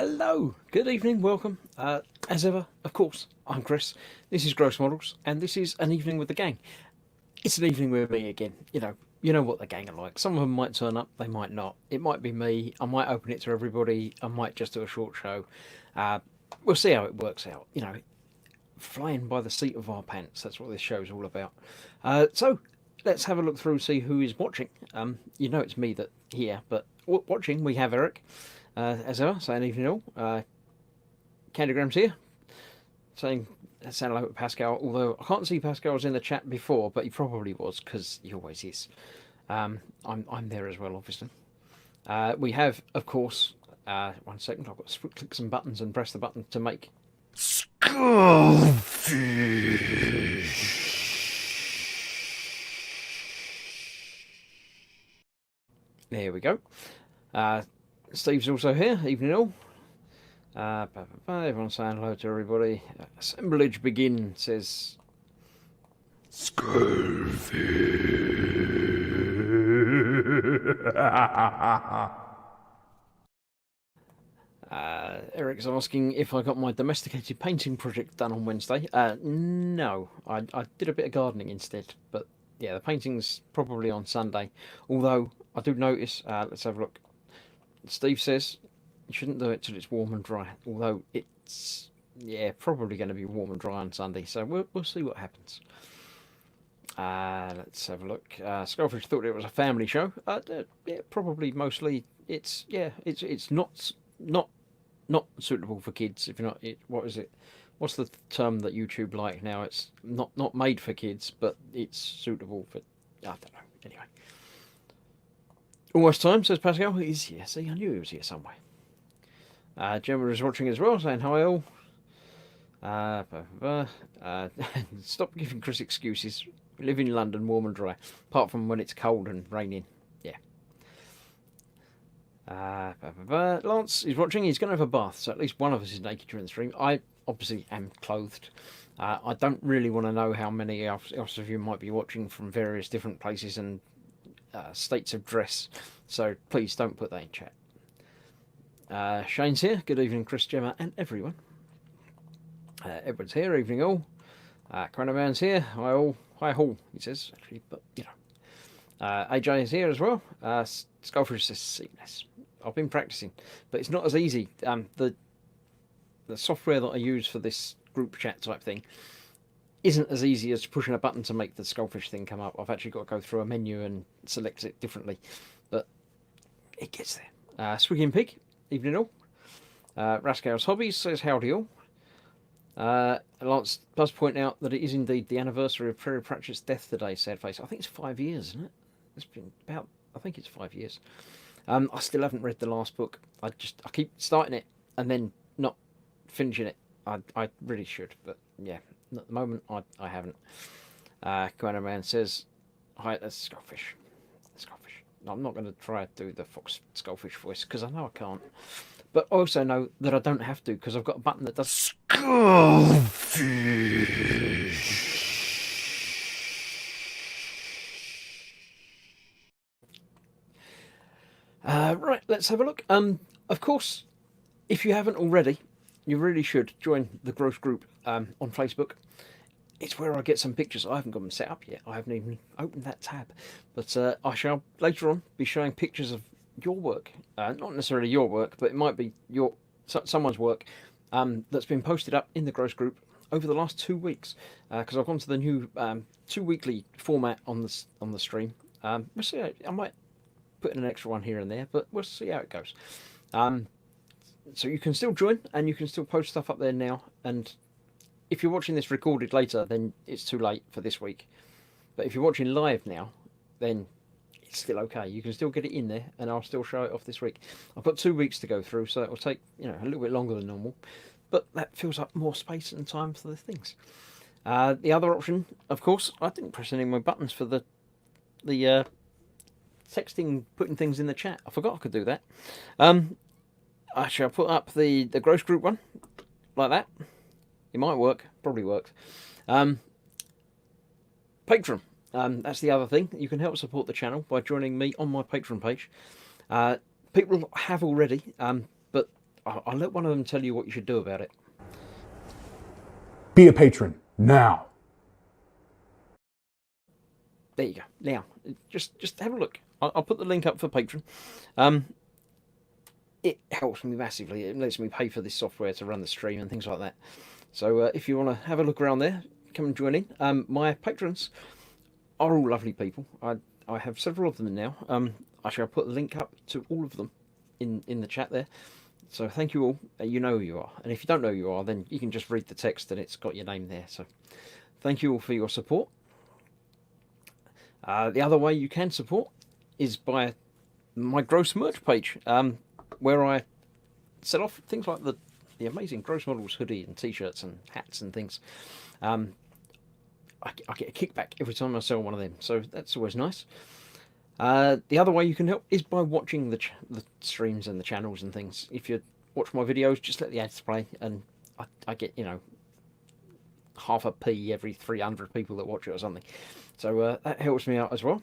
Hello, good evening, welcome. As ever, of course, I'm Chris. This is Gross Models, and this is an evening with the gang. It's an evening with me again. You know what the gang are like. Some of them might turn up, they might not. It might be me. I might open it to everybody. I might just do a short show. Uh, we'll see how it works out. Flying by the seat of our pants. That's what this show's all about. So let's have a look through, see who is watching. It's me that here, but watching we have Eric. As ever, saying evening all. Candygram's here, saying hello to Pascal. Although I can't see Pascal's in the chat before, but he probably was because he always is. I'm there as well, obviously. We have, of course. 1 second, I've got to click some buttons and press the button to make There we go. Steve's also here, evening all. Everyone's saying hello to everybody. Assemblage begin, says Scurvy. Eric's asking if I got my domesticated painting project done on Wednesday. No, I did a bit of gardening instead. But yeah, the painting's probably on Sunday. Although I do notice, let's have a look. Steve says you shouldn't do it till it's warm and dry. Although it's probably going to be warm and dry on Sunday. So we'll see what happens. Let's have a look. Skullfish thought it was a family show. Probably mostly. It's not suitable for kids. If you're not, what is it? What's the term that YouTube like now? It's not made for kids, but it's suitable for. I don't know. Anyway, almost time, says Pascal. He's here. See, I knew he was here somewhere. Gemma is watching as well, saying hi all. Stop giving Chris excuses. We live in London, warm and dry, apart from when it's cold and raining. Yeah. Lance is watching. He's going to have a bath, so at least one of us is naked during the stream. I obviously am clothed. I don't really want to know how many else of you might be watching from various different places and states of dress, so please don't put that in chat. Shane's here. Good evening, Chris, Gemma, and everyone. Edward's here. Evening all. Chronoman's here. Hi all. Hi all, he says, actually, but AJ is here as well. Skullfish says seamless. I've been practicing, but it's not as easy. The software that I use for this group chat type thing isn't as easy as pushing a button to make the Skullfish thing come up. I've actually got to go through a menu and select it differently, but it gets there. Swigging Pig, evening all. Rascal's Hobbies says howdy all. Lance does point out that it is indeed the anniversary of Prairie Pratchett's death today, sad face. I think it's 5 years, isn't it? It's been about, I think it's 5 years. I still haven't read the last book. I keep starting it and then not finishing it. I really should, but yeah, at the moment I haven't. Guano Man says, hi, that's Skullfish. Skullfish. I'm not going to try to do the Fox Skullfish voice because I know I can't. But I also know that I don't have to because I've got a button that does Skullfish. Right, let's have a look. Of course, if you haven't already, you really should join the Gross Group on Facebook. It's where I get some pictures. I haven't got them set up yet. I haven't even opened that tab. But I shall later on be showing pictures of your work. Not necessarily your work, but it might be someone's work that's been posted up in the Gross Group over the last 2 weeks. Because I've gone to the new 2-weekly format on the stream. We'll see. I might put in an extra one here and there, but we'll see how it goes. So you can still join and you can still post stuff up there now. And if you're watching this recorded later, then it's too late for this week. But if you're watching live now, then it's still okay. You can still get it in there, and I'll still show it off this week. I've got 2 weeks to go through, so it will take a little bit longer than normal. But that fills up more space and time for the things. The other option, of course, I didn't press any of my buttons for the texting, putting things in the chat. I forgot I could do that. I shall put up the Gross Group one, like that. It might work, probably works. Patreon. That's the other thing. You can help support the channel by joining me on my Patreon page. People have already, but I'll let one of them tell you what you should do about it. Be a patron now. There you go. Now, just have a look. I'll put the link up for Patreon. It helps me massively. It lets me pay for this software to run the stream and things like that. So if you want to have a look around there, come and join in. My patrons are all lovely people. I have several of them now. I shall put the link up to all of them in the chat there. So thank you all. You know who you are. And if you don't know who you are, then you can just read the text and it's got your name there. So thank you all for your support. The other way you can support is by my Gross merch page, where I sell off things like the amazing Gross Models hoodie and t-shirts and hats and things. I get a kickback every time I sell one of them, so that's always nice. The other way you can help is by watching the streams and the channels and things. If you watch my videos, just let the ads play, and I get, you know, half a p every 300 people that watch it or something. So that helps me out as well.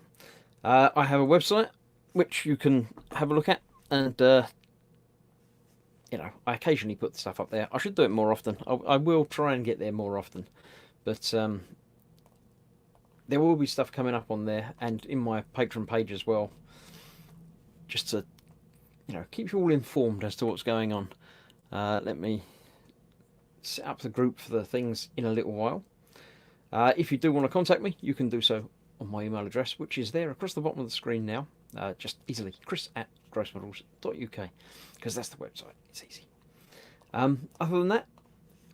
I have a website which you can have a look at, and you know, I occasionally put stuff up there. I should do it more often. I will try and get there more often, but there will be stuff coming up on there and in my Patreon page as well, just to, you know, keep you all informed as to what's going on. Let me set up the group for the things in a little while. If you do want to contact me, you can do so on my email address, which is there across the bottom of the screen now. Just easily, chris@grossmodels.uk, because that's the website. It's easy. Other than that,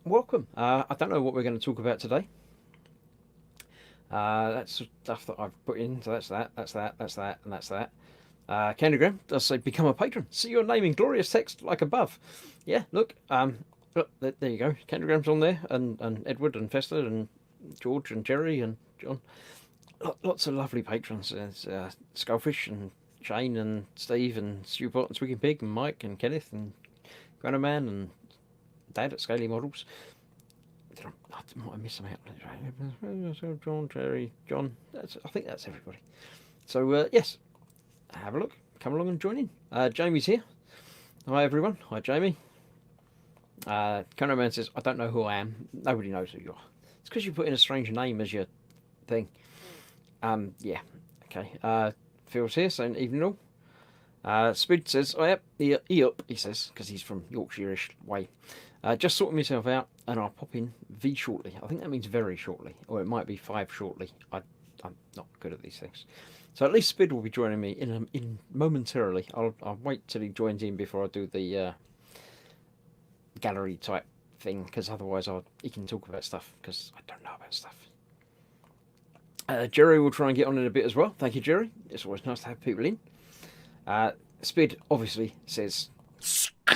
welcome. I don't know what we're going to talk about today. That's stuff that I've put in, so that's that, and that's that. Candygram does say become a patron. See your name in glorious text like above. Yeah, look, look, there you go. Candygram's on there, and Edward and Fester and George and Jerry and John. Lots of lovely patrons. There's Skullfish and Shane and Steve and Stewpot and Swigging Pig and Mike and Kenneth and Granaman and Dad at Scaly Models. I might have missed some out. John, Jerry, John. I think that's everybody. So yes, have a look. Come along and join in. Jamie's here. Hi everyone. Hi Jamie. Conoman says, I don't know who I am. Nobody knows who you are. It's because you put in a strange name as your thing. Yeah. Okay. Phil's here saying evening all. Spid says, oh yep, he says, because he's from Yorkshire-ish way. Just sorting myself out, and I'll pop in V shortly. I think that means very shortly, or it might be 5 shortly. I'm not good at these things. So at least Spid will be joining me in momentarily. I'll wait till he joins in before I do the gallery type thing, because otherwise he can talk about stuff, because I don't know about stuff. Jerry will try and get on in a bit as well. Thank you, Jerry. It's always nice to have people in. Spid obviously says Skullfish,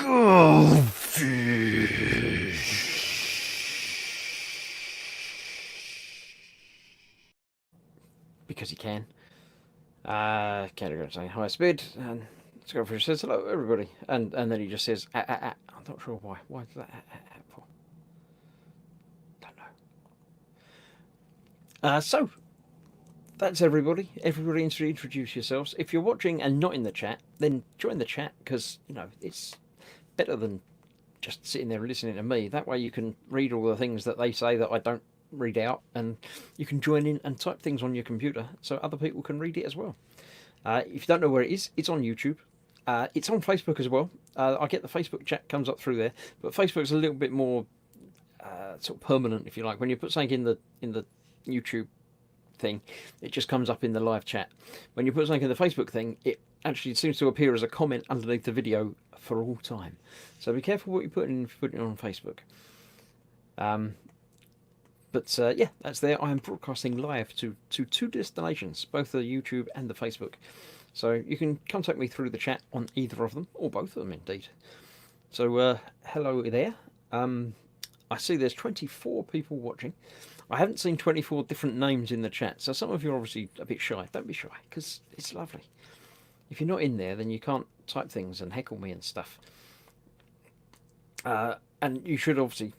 because he can. Candygram saying hi, Spid, and Skullfish says hello everybody, and then he just says I'm not sure why. Why is that for? Don't know. So that's everybody. Everybody introduce yourselves. If you're watching and not in the chat, then join the chat, because, you know, it's better than just sitting there and listening to me. That way you can read all the things that they say that I don't read out, and you can join in and type things on your computer so other people can read it as well. If you don't know where it is, it's on YouTube. It's on Facebook as well. I get the Facebook chat comes up through there, but Facebook's a little bit more sort of permanent, if you like. When you put something in the YouTube thing, it just comes up in the live chat. When you put something in the Facebook thing, it actually seems to appear as a comment underneath the video for all time. So be careful what you put in if you put it on Facebook. But yeah, that's there. I am broadcasting live to 2 destinations, both the YouTube and the Facebook. So you can contact me through the chat on either of them, or both of them indeed. So hello there. I see there's 24 people watching. I haven't seen 24 different names in the chat, so some of you are obviously a bit shy. Don't be shy, because it's lovely. If you're not in there, then you can't type things and heckle me and stuff. And you should obviously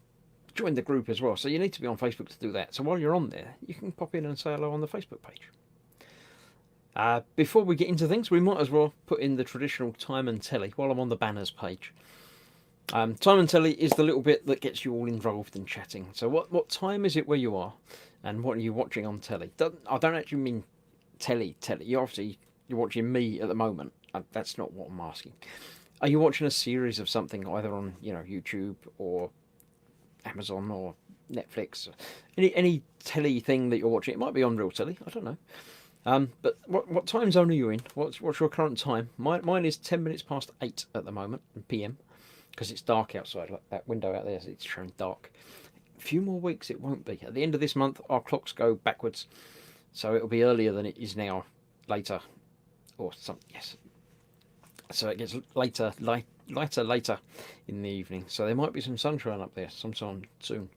join the group as well. So you need to be on Facebook to do that. So while you're on there, you can pop in and say hello on the Facebook page. Before we get into things, we might as well put in the traditional time and telly while I'm on the banners page. Time and telly is the little bit that gets you all involved in chatting. So what time is it where you are, and what are you watching on telly? I don't actually mean telly. You're watching me at the moment. That's not what I'm asking. Are you watching a series of something either on YouTube or Amazon or Netflix? Any telly thing that you're watching? It might be on real telly. I don't know. But what time zone are you in? What's your current time? Mine is 10 minutes past 8 at the moment, PM, because it's dark outside. Like that window out there, it's showing dark. A few more weeks it won't be. At the end of this month, our clocks go backwards, so it'll be earlier than it is now. Later, or some yes. So it gets lighter later in the evening. So there might be some sunshine up there sometime soon.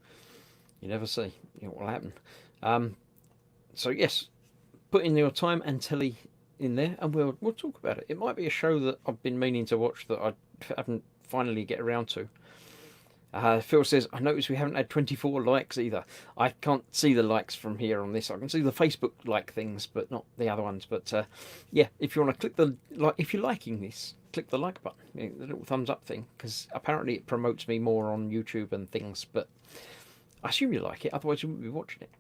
You never see what will happen. So yes, put in your time and telly in there, and we'll talk about it. It might be a show that I've been meaning to watch that I haven't finally get around to. Phil says, I noticed we haven't had 24 likes either. I can't see the likes from here on this. I can see the Facebook like things, but not the other ones. But yeah, if you want to click if you're liking this, click the like button, the little thumbs up thing, because apparently it promotes me more on YouTube and things. But I assume you like it, otherwise you wouldn't be watching it.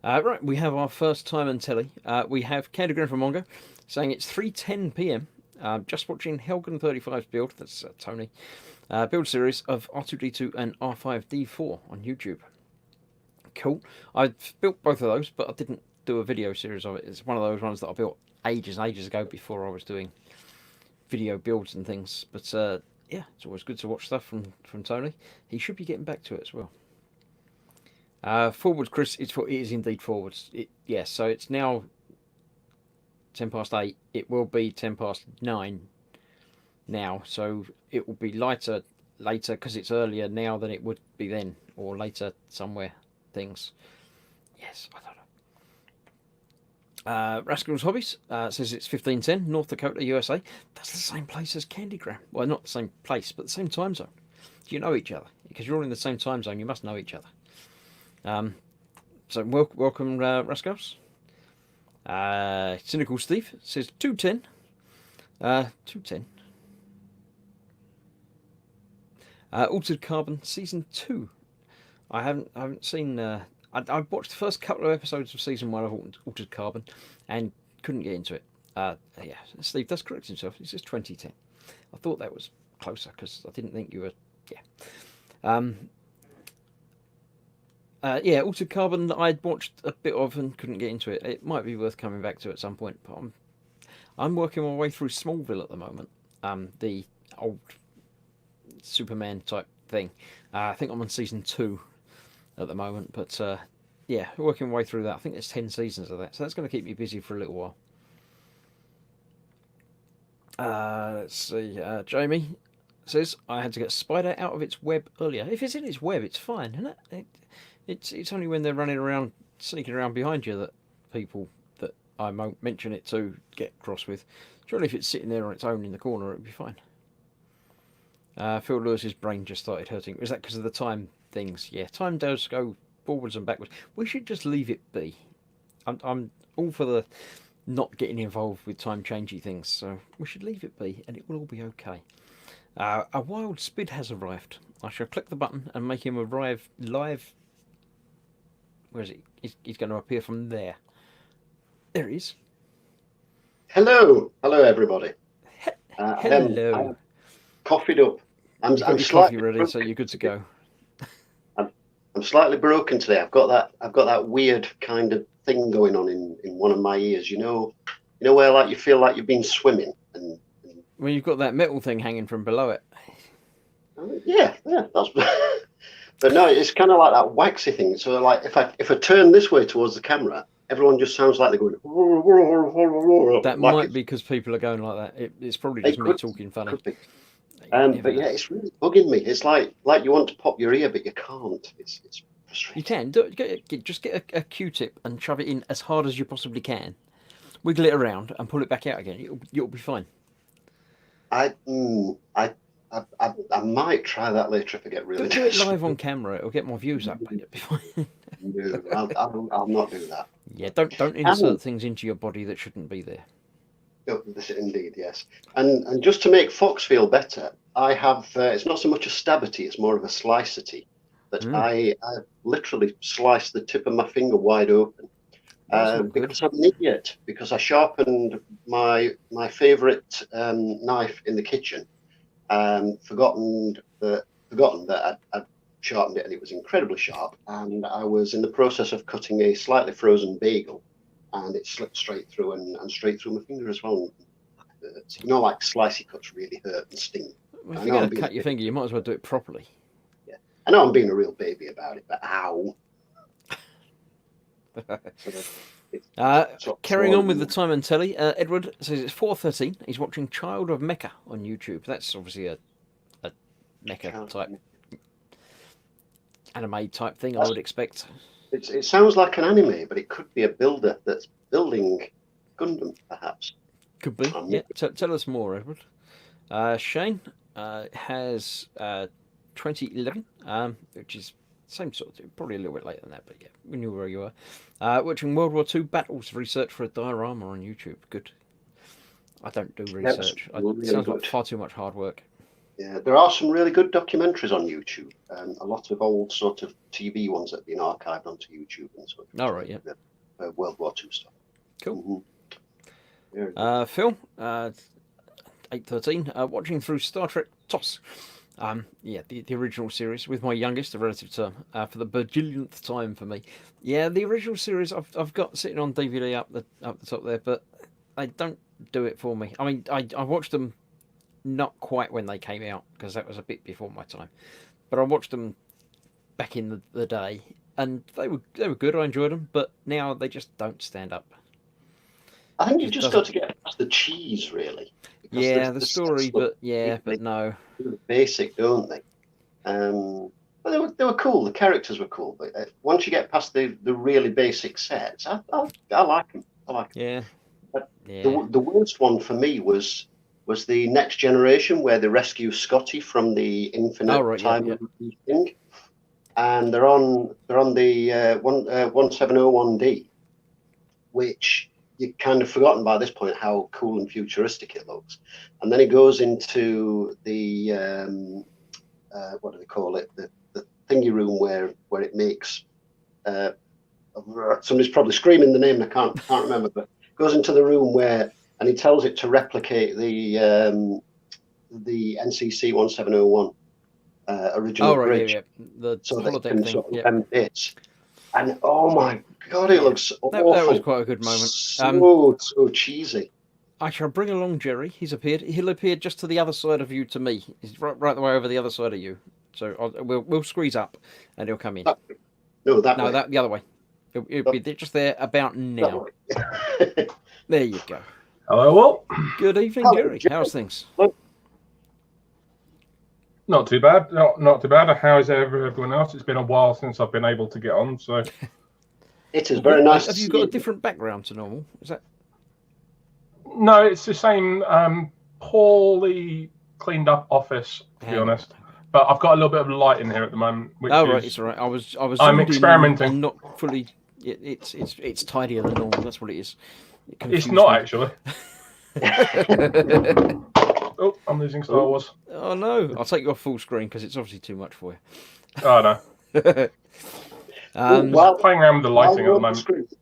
Right, we have our first time and telly. We have Candy Grin from Mongo saying it's 3:10 p.m. Just watching Helgen 35's build. That's Tony. Build series of R2D2 and R5D4 on YouTube. Cool. I've built both of those, but I didn't do a video series of it. It's one of those ones that I built ages and ages ago before I was doing video builds and things. But yeah, it's always good to watch stuff from Tony. He should be getting back to it as well. Forwards, Chris. It is indeed forwards. Yes, so it's now 8:10. It will be 9:10 now, so it will be lighter later because it's earlier now than it would be then, or later somewhere. Things. Yes, I don't know. Rascals Hobbies says it's 15:10, North Dakota, USA. That's the same place as Candygram. Well, not the same place, but the same time zone. Do you know each other? Because you're all in the same time zone, you must know each other. So welcome, Rascals. Cynical Steve says 2:10. 2:10. Altered Carbon Season 2. I haven't seen. I watched the first couple of episodes of Season 1 of Altered Carbon, and couldn't get into it. Yeah, Steve does correct himself. He says 2010. I thought that was closer because I didn't think you were. Yeah. Yeah, Altered Carbon I'd watched a bit of and couldn't get into it. It might be worth coming back to at some point, but I'm working my way through Smallville at the moment. The old Superman type thing. I think I'm on season 2 at the moment, but yeah, working my way through that. I think there's 10 seasons of that, so that's going to keep me busy for a little while. Let's see. Jamie says I had to get a spider out of its web earlier. If it's in its web, it's fine, isn't it? It's only when they're running around, sneaking around behind you that people that I won't mention it to get cross with. Surely if it's sitting there on its own in the corner, it'd be fine. Phil Lewis's brain just started hurting. Is that because of the time things? Yeah, time does go forwards and backwards. We should just leave it be. I'm all for the not getting involved with time changey things, so we should leave it be, and it will all be okay. A wild spid has arrived. I shall click the button and make him arrive live. Where is it? He's going to appear from there. There he is. Hello everybody. Hello. I'm coffeeed up. I'm slightly coffee ready, broken. so you're good to go. I'm slightly broken today. I've got that weird kind of thing going on in one of my ears. You know where like you feel like you've been swimming and Well, you've got that metal thing hanging from below it. Yeah, that's. But no, it's kind of like that waxy thing. So like if I turn this way towards the camera, everyone just sounds like they're going. That might be because people are going like that. It's probably just me talking funny. Could be. But yeah, it's really bugging me. It's like you want to pop your ear, but you can't. It's frustrating. You can just get a Q-tip and shove it in as hard as you possibly can. Wiggle it around and pull it back out again. You'll be fine. I might try that later if I get really. Do it live on camera. It'll get my views up. It'll be fine. No, I'll not do that. Yeah, don't insert things into your body that shouldn't be there. Oh, this indeed, yes. And just to make Fox feel better, I have it's not so much a stabity, it's more of a slicity. That I literally sliced the tip of my finger wide open That's not good. because I'm an idiot. Because I sharpened my favourite knife in the kitchen, forgotten that I'd sharpened it and it was incredibly sharp. And I was in the process of cutting a slightly frozen bagel, and it slipped straight through and straight through my finger as well. You know, like slicey cuts really hurt and sting. Well, if I you're know going I'm to being cut your finger, you might as well do it properly. yeah, I know I'm being a real baby about it, but ow. Carrying on with the time and telly, Edward says it's 4:13. He's watching Child of Mecca on YouTube. That's obviously a Mecca type anime type thing, I would expect. It sounds like an anime, but it could be a builder that's building Gundam, perhaps. Could be. Yeah. Tell us more, Edward. Shane has 2011, which is same sort of, probably a little bit later than that, but yeah, we knew where you were. Watching World War II battles, research for a diorama on YouTube. Good. I don't do research. It sounds like far too much hard work. Yeah, there are some really good documentaries on YouTube. A lot of old sort of TV ones that have been archived onto YouTube and sort of. All right, yeah. World War II stuff. Cool. Mm-hmm. Phil, 8:13, watching through Star Trek TOS. Yeah, the original series with my youngest, a relative term, for the bajillionth time for me. Yeah, the original series I've got sitting on DVD up the top there, but they don't do it for me. I mean, I watched them not quite when they came out because that was a bit before my time, but I watched them back in the day, and they were good. I enjoyed them, but now they just don't stand up. I think you've just got to get past the cheese, really. Yeah, the story, but no. Basic, don't they? But they were cool. The characters were cool. But once you get past the really basic sets, I like them. I like them. Yeah. But the worst one for me was the Next Generation, where they rescue Scotty from the infinite time thing, and they're on the 1701D, which you've kind of forgotten by this point how cool and futuristic it looks. And then it goes into the what do they call it? The thingy room where it makes. Somebody's probably screaming the name. I can't remember, but it goes into the room and he tells it to replicate the NCC 1701 original bridge. Yeah. The so holodeck they can thing. sort of bits. And oh my god, it looks awful. That was quite a good moment. So cheesy. Actually, I'll bring along Jerry. He's appeared. He'll appear just to the other side of you to me. He's right the way over the other side of you. So we'll squeeze up, and he'll come in. No, the other way. It'll be just there about now. There you go. Hello, all. Good evening, Jerry. How's things? Not too bad. Not too bad. How's everyone else? It's been a while since I've been able to get on. So it is very nice. Have you got a different background to normal? Is that? No, it's the same poorly cleaned up office, to be honest. But I've got a little bit of light in here at the moment. Which right, it's all right. I'm experimenting. And not fully. It's tidier than normal. That's what it is. It's not actually. Oh, I'm losing Star Wars. Oh no! I'll take you off full screen because it's obviously too much for you. Oh no. While playing around with the lighting at the moment.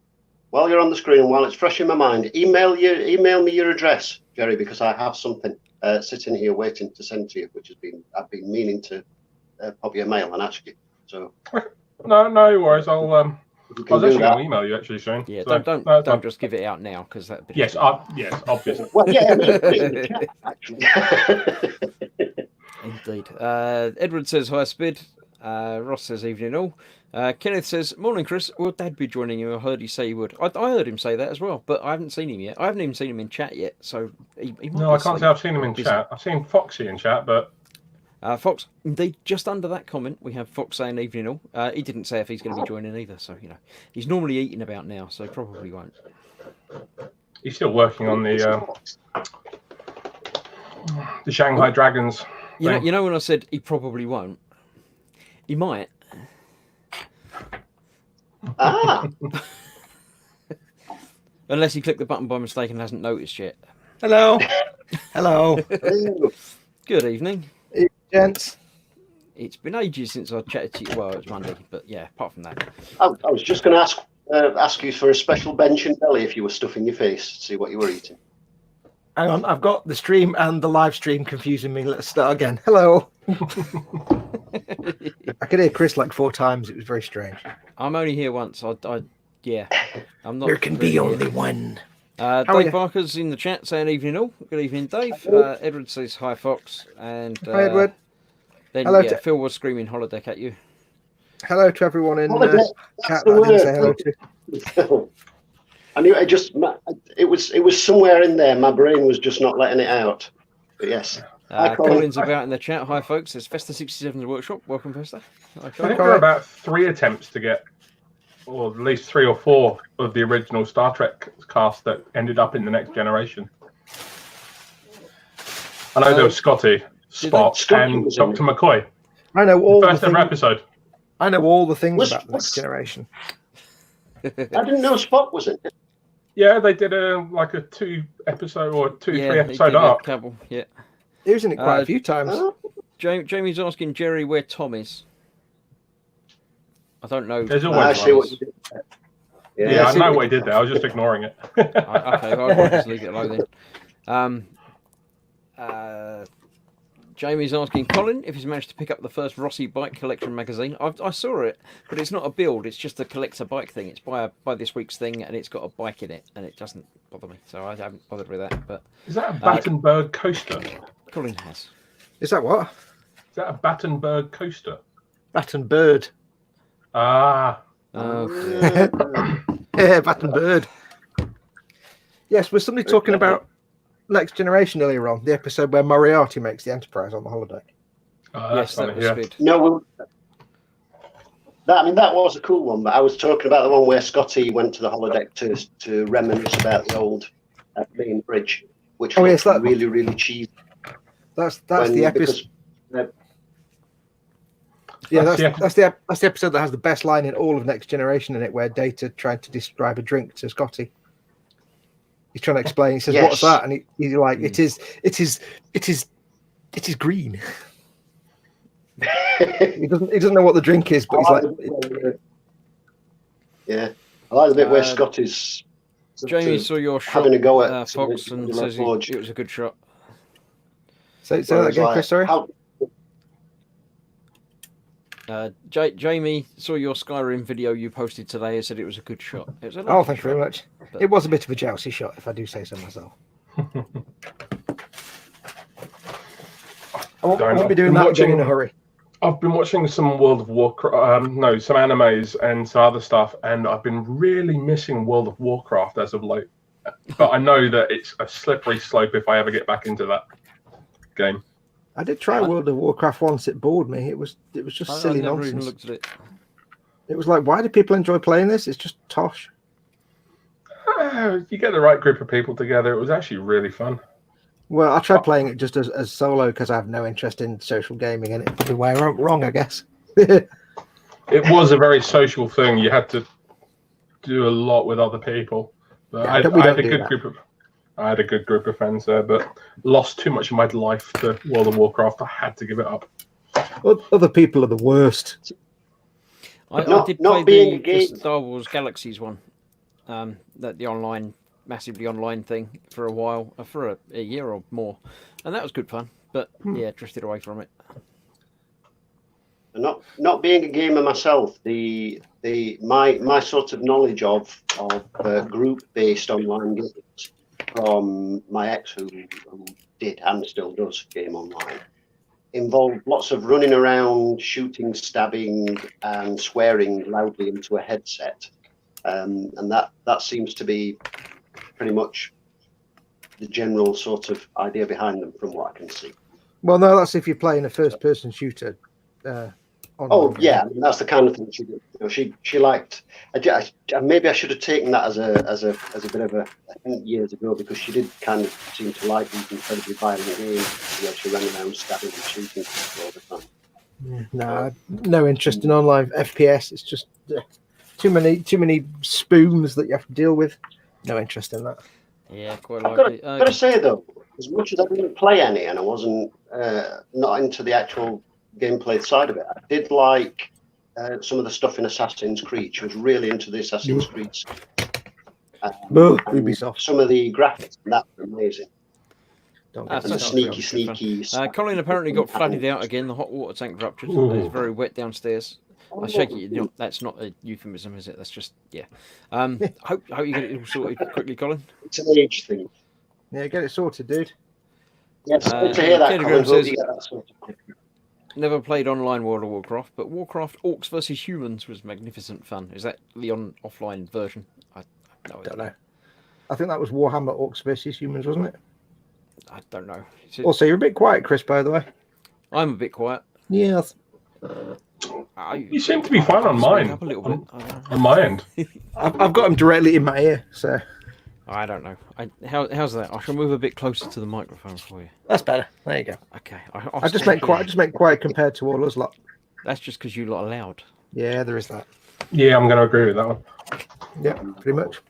While you're on the screen and while it's fresh in my mind, email me your address, Jerry, because I have something sitting here waiting to send to you, which I've been meaning to pop you a mail and ask you. So no worries. I was actually going to email you actually, Shane. Yeah, so, don't just give it out now because that. Yes, obviously. Well, yeah, actually. Indeed. Edward says hi, Spid. Ross says evening all. Kenneth says morning, Chris. Will Dad be joining you? I heard you say he would. I heard him say that as well, but I haven't seen him yet. I haven't even seen him in chat yet, so he might. No, I can't say I've seen him in chat. I've seen Foxy in chat, but. Fox, indeed, just under that comment, we have Fox saying evening all. He didn't say if he's going to be joining either, so, he's normally eating about now, so probably won't. He's still working on the Shanghai Dragons. You know when I said he probably won't? He might. Ah! Unless he clicked the button by mistake and hasn't noticed yet. Hello. Hello. Good evening. Gents. It's been ages since I chatted to you. Well, it was Monday, but yeah, apart from that. I was just going to ask you for a special bench and belly if you were stuffing your face, see what you were eating. Hang on, I've got the stream and the live stream confusing me. Let's start again. Hello. I could hear Chris like 4 times. It was very strange. I'm only here once. Yeah, I'm not. There can be only one. Dave Barker's in the chat saying evening all. Good evening, Dave. Edward says hi, Fox. And hi, Edward. Then hello Phil was screaming holodeck at you. Hello to everyone in chat that I didn't say hello to. I knew it was somewhere in there. My brain was just not letting it out. But yes. Colin's about in the chat. Hi, folks. It's Festa67's workshop. Welcome, Festa. I think there were about 3 attempts to get, or at least 3 or 4 of the original Star Trek cast that ended up in the Next Generation. I know there was Scotty, Spock, and Dr. McCoy. I know all the first ever episode. I know all the things about the Next Generation. I didn't know Spock was in it. Yeah, they did a 2-episode or 2-3 episode arc. Couple, yeah. He was in it quite a few times. Jamie's asking Jerry where Tom is. I don't know. There's always I see what you did there. Yeah, I know what he did there. I was just ignoring it. Okay, I'll just leave it alone then. Jamie's asking Colin if he's managed to pick up the first Rossi bike collection magazine. I saw it, but it's not a build. It's just a collector bike thing. It's by this week's thing, and it's got a bike in it, and it doesn't bother me. So I haven't bothered with that. But is that a Battenberg coaster? Colin has. Is that what? Is that a Battenberg coaster? Battenbird. Ah. Yeah, Battenbird. Yes, was somebody talking about Next Generation earlier on, the episode where Moriarty makes the Enterprise on the holodeck? Yes, that was good. No, that was a cool one, but I was talking about the one where Scotty went to the holodeck to reminisce about the old main bridge, which was really, really cheesy. That's the episode. Yeah, that's the episode that has the best line in all of Next Generation in it, where Data tried to describe a drink to Scotty. He's trying to explain. He says, yes. "What's that?" And he's like, "It is green." he doesn't know what the drink is, but he's like, "Yeah, I like the bit where Scotty's." Jamie saw your shot having a go at Fox and says it was a good shot. Say that again, Chris. Sorry. Jamie saw your Skyrim video you posted today and said it was a good shot. It was a thank you very much. But it was a bit of a jousty shot, if I do say so myself. I won't be doing that again in a hurry. I've been watching some World of Warcraft, some animes and some other stuff, and I've been really missing World of Warcraft as of late. But I know that it's a slippery slope if I ever get back into that game. I did try World of Warcraft once. It bored me. It was just silly nonsense. Even looked at it. It was like, why do people enjoy playing this? It's just tosh. You get the right group of people together. It was actually really fun. Well, I tried playing it just as solo because I have no interest in social gaming, and it's probably where I'm wrong, I guess. It was a very social thing. You had to do a lot with other people. But I had a good group of friends there, but lost too much of my life to World of Warcraft. I had to give it up. Other people are the worst. I did play the Star Wars Galaxies one, the massively online thing for a while, for a year or more, and that was good fun. But yeah, drifted away from it. Not being a gamer myself, my sort of knowledge of group-based online games from my ex who did and still does game online involved lots of running around, shooting, stabbing, and swearing loudly into a headset, and that seems to be pretty much the general sort of idea behind them, from what I can see. Well, no, that's if you're playing a first-person shooter. Yeah, I mean, that's the kind of thing she did. She liked. Maybe I should have taken that as a bit of a hint years ago, because she did kind of seem to like these incredibly violent games where she ran around stabbing and shooting people all the time. No interest in online FPS. It's just too many spoons that you have to deal with. No interest in that. Yeah, quite I've likely. got to say though, as much as I didn't play any and I wasn't not into the actual gameplay side of it, I did like some of the stuff in Assassin's Creed. She was really into the Assassin's Creed. Ubisoft. Some of the graphics and that were amazing. Don't And the sneaky. Colin apparently got flooded out again. The hot water tank ruptured. It's very wet downstairs. I shake it. That's not a euphemism, is it? That's just hope you get it all sorted quickly, Colin. It's an age thing. Yeah, get it sorted, dude. Yes, good to hear that. Colin. Says, you get that sorted. Never played online World of Warcraft, but Warcraft Orcs vs Humans was magnificent fun. Is that the offline version? I don't know. I think that was Warhammer Orcs vs Humans, wasn't it? I don't know. Also, you're a bit quiet, Chris, by the way. I'm a bit quiet. Yes. You seem to be fine on mine. Up a little bit. On my end. I've got him directly in my ear, so. I don't know. How's that? I shall move a bit closer to the microphone for you. That's better. There you go. Okay. I just meant quiet compared to all us lot. That's just because you lot are loud. Yeah, there is that. Yeah, I'm going to agree with that one. Yeah, pretty much.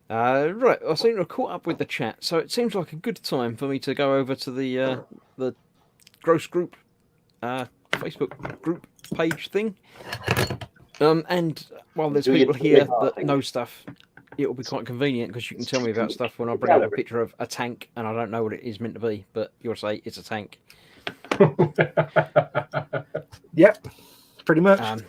Right, I seem to have caught up with the chat, so it seems like a good time for me to go over to the Gross Group Facebook group page thing. And while there's people here that know stuff, it'll be quite convenient because you can tell me about stuff when I bring up a picture of a tank and I don't know what it is meant to be, but you'll say it's a tank. Yep, pretty much.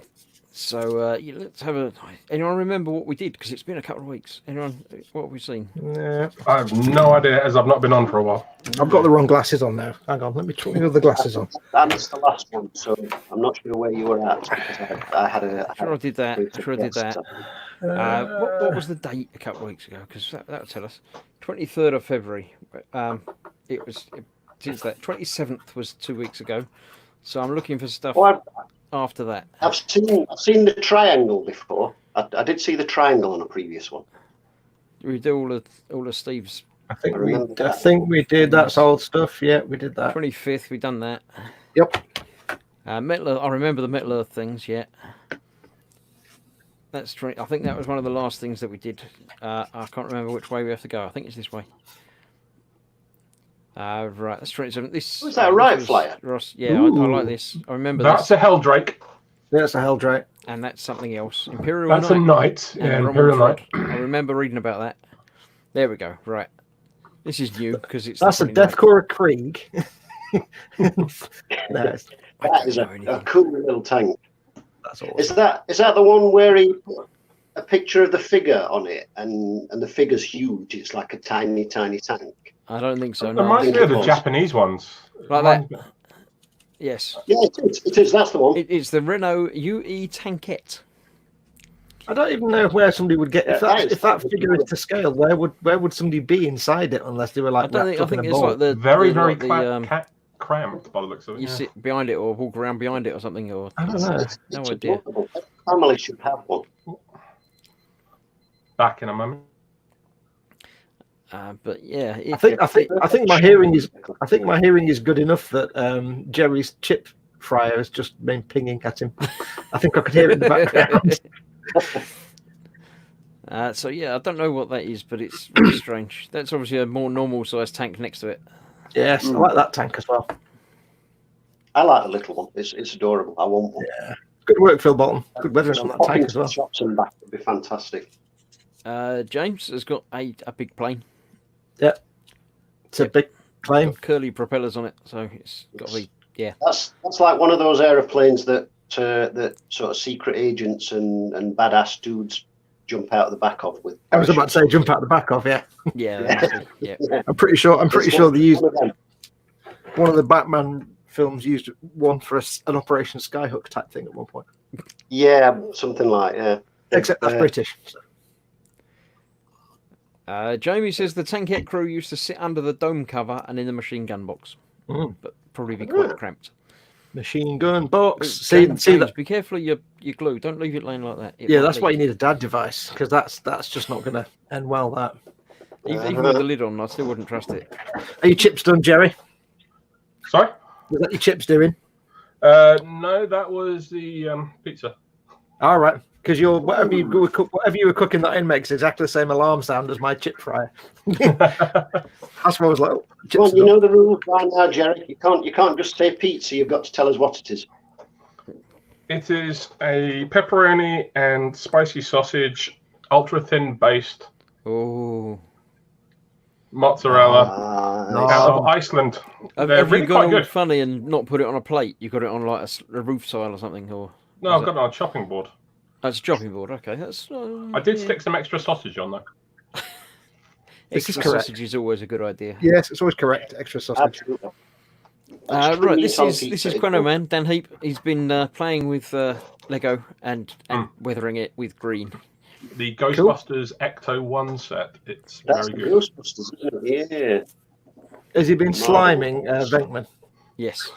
So let's have a. Anyone remember what we did? Because it's been a couple of weeks. Anyone, what have we seen? Yeah. I have no idea, as I've not been on for a while. I've got the wrong glasses on now. Hang on, let me try the glasses on. That was the last one, so I'm not sure where you were at. Because I had a. I did that. What was the date a couple of weeks ago? Because that would tell us. 23rd of February. It was. Since that 27th was 2 weeks ago. So I'm looking for stuff. After that, I've seen the triangle before. I did see the triangle on a previous one. We do all of Steve's. I think we did. That's old stuff. Yeah, we did that. 25th, we done that. Yep. Metal. I remember the Metal Earth things. Yeah. That's true. I think that was one of the last things that we did. I can't remember which way we have to go. I think it's this way. Right, that's 27. This was that a right flyer? Ross, yeah, I like this. I remember that's this. a Helldrake. Yeah, that's a Helldrake. And that's something else. Imperial That's Knight. a knight. Yeah, Imperial Knight. I remember reading about that. There we go. Right. This is new because it's. That's a Deathcore Krieg. That is a cool little tank. That's awesome. Is that the one where he put a picture of the figure on it and the figure's huge? It's like a tiny tank. I don't think so. It No. reminds me of the Japanese ones. Like that. Yes. Yeah, it is. That's the one. It's the Renault UE Tankette. I don't even know where somebody would get if that figure is to scale. Where would somebody be inside it unless they were like? I think it's like the very like cramped by the looks of it. You sit behind it or walk around behind it or something. Or I don't know. No idea. Family should have one. Back in a moment. But yeah, I think my hearing is good enough that Jerry's chip fryer has just been pinging at him. I think I could hear it in the background. So yeah, I don't know what that is, but it's very strange. That's obviously a more normal sized tank next to it. Yes, I like that tank as well. I like the little one. It's adorable. I want one. Yeah. Good work, Phil Bolton. Good weathering on that tank as well. Shops and back would be fantastic. James has got a big plane. Yeah, it's a big plane. Got curly propellers on it, so it's got to be That's like one of those aeroplanes that sort of secret agents and badass dudes jump out of the back of with. I was about to say jump out the back of, yeah. Yeah. I'm pretty sure they used one of the Batman films used one for an Operation Skyhook type thing at one point. Yeah, something like Except that's British. So. Jamie says the Tankette crew used to sit under the dome cover and in the machine gun box, but probably be quite cramped. Machine gun box. See that? Be careful of your glue. Don't leave it laying like that. Yeah, that's why you need a dad device because that's just not going to end well. That even with the lid on, I still wouldn't trust it. Are your chips done, Jerry? Sorry? Was that your chips doing? No, that was the pizza. All right. because whatever you were cooking that in makes exactly the same alarm sound as my chip fryer. That's what I was like. Well, you know the rules by now, Jerry. You can't just say pizza. You've got to tell us what it is. It is a pepperoni and spicy sausage, ultra thin based. Oh. Mozzarella out of Nice. Iceland. They're Have really you got quite all good. funny and not put it on a plate? You got it on like a roof tile or something, or No, I've got it on a chopping board. that's a chopping board. Okay, that's. I did stick some extra sausage on though. This is Extra correct. sausage is always a good idea. Yes, it's always correct. Extra sausage. Absolutely. Right, this is Pizza. Queno Man, Dan Heap. He's been playing with Lego and weathering it with green. The Ghostbusters Ecto 1 set. It's That's very the good. Ghostbusters, isn't it? Yeah. Has he been sliming Venkman? Yes.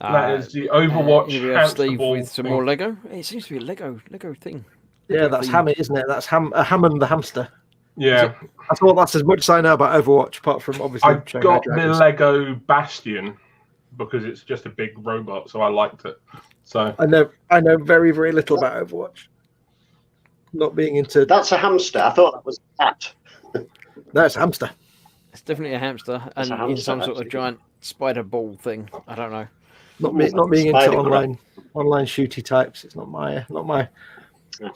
That is the Overwatch. Here we have Steve Huxtable with some thing. more Lego. It seems to be a Lego thing. Yeah, that's Hammy, isn't it? That's Hammond the hamster. Yeah, I thought that's as much as I know about Overwatch, apart from obviously. I Shanghai got the Dragons. Lego Bastion because it's just a big robot, so I liked it. So I know very, very little about Overwatch. Not being into That's a hamster. I thought that was a cat. no, it's a hamster. It's definitely a hamster, and a in hamster, some sort of actually. giant spider ball thing. I don't know. Not being into Spider online shooty types. It's not my.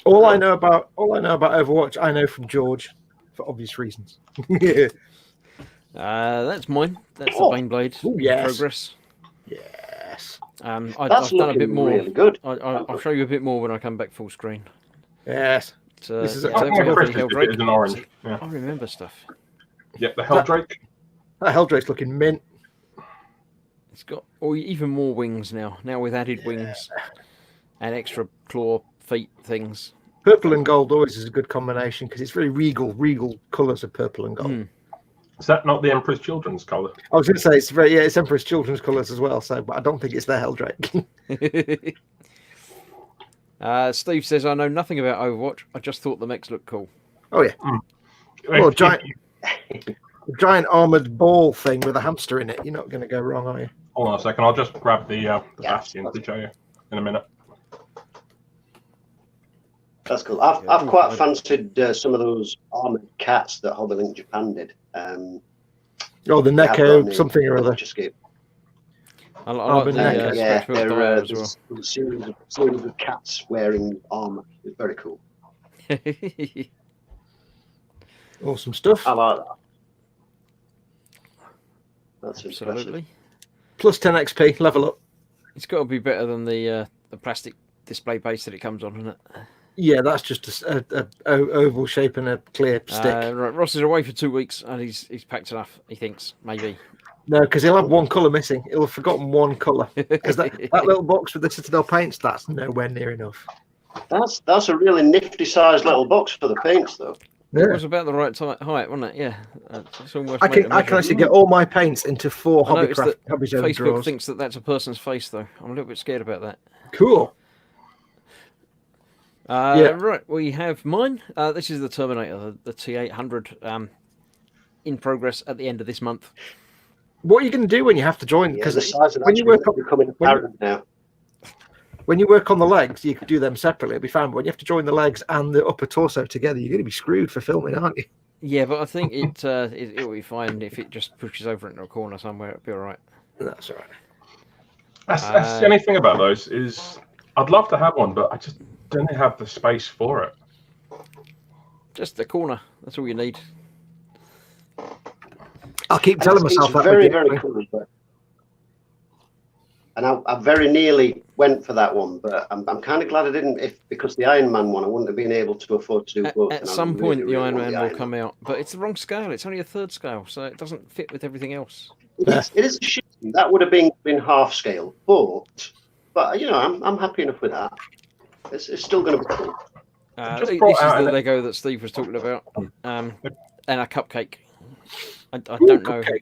All I know about Overwatch, I know from George, for obvious reasons. Yeah. That's mine. That's Oh. the Baneblade Oh, yes. progress. Yes. I've That's done a looking bit more. really good. I'll show you a bit more when I come back full screen. Yes. It's, This is yeah, a- I don't think forget my the Christmas Helldrake. is an orange. Yeah, I remember stuff. yeah, the Helldrake. That Helldrake's looking mint. It's got even more wings now. Now with added wings and extra claw feet things. Purple and gold always is a good combination because it's very regal colours of purple and gold. Mm. Is that not the Emperor's Children's colour? I was going to say it's Emperor's Children's colours as well. So, but I don't think it's their Helldrake. Steve says, I know nothing about Overwatch. I just thought the mechs looked cool. Oh yeah. Well, giant armored ball thing with a hamster in it. You're not going to go wrong, are you? Hold on a second. I'll just grab the Bastion to show you in a minute. That's cool. I've quite fancied some of those armored cats that Hobbylink Japan did. Oh, the they have got Neko the something or other. Escape. I like but the no, Yeah, Stretchfoot Dial as well. there's a series of cats wearing armor. It's very cool. Awesome stuff. I like that. That's impressive. Absolutely. Plus 10 XP, level up. It's got to be better than the plastic display base that it comes on, isn't it? Yeah, that's just a oval shape and a clear stick. Right, Ross is away for 2 weeks and he's packed enough, he thinks, maybe. No, because he'll have one colour missing. He'll have forgotten one colour. Because that little box with the Citadel paints, that's nowhere near enough. That's a really nifty sized little box for the paints, though. It Yeah. was about the right height, wasn't it? Yeah. It's almost I made can to actually measure. get all my paints into 4 I noticed Hobbycraft that Hobby Zone Facebook drawers. thinks that that's a person's face, though. I'm a little bit scared about that. Cool. Yeah. Right, we have mine. This is the Terminator, the T800, in progress at the end of this month. What are you going to do when you have to join? Yeah, Because the size of when that's you work on becoming apparent now. when you work on the legs, you can do them separately. It'll be fine. But when you have to join the legs and the upper torso together, you're going to be screwed for filming, aren't you? Yeah, but I think it'll be fine if it just pushes over into a corner somewhere. It'll be all right. That's all right. That's the only thing about those is I'd love to have one, but I just don't have the space for it. Just a corner. That's all you need. I'll keep telling myself It's that. very, with very you. cool. And I very nearly went for that one, but I'm kind of glad I didn't. Because the Iron Man one, I wouldn't have been able to afford to do both. At and I some really, point, the really Iron want Man the will come out, but it's the wrong scale. It's only a third scale, so it doesn't fit with everything else. It is a shame. That would have been half scale, but you know, I'm happy enough with that. It's still going to be cool. Just This brought is out the an- Lego that Steve was talking about, and a cupcake. I Ooh, don't know. cupcake.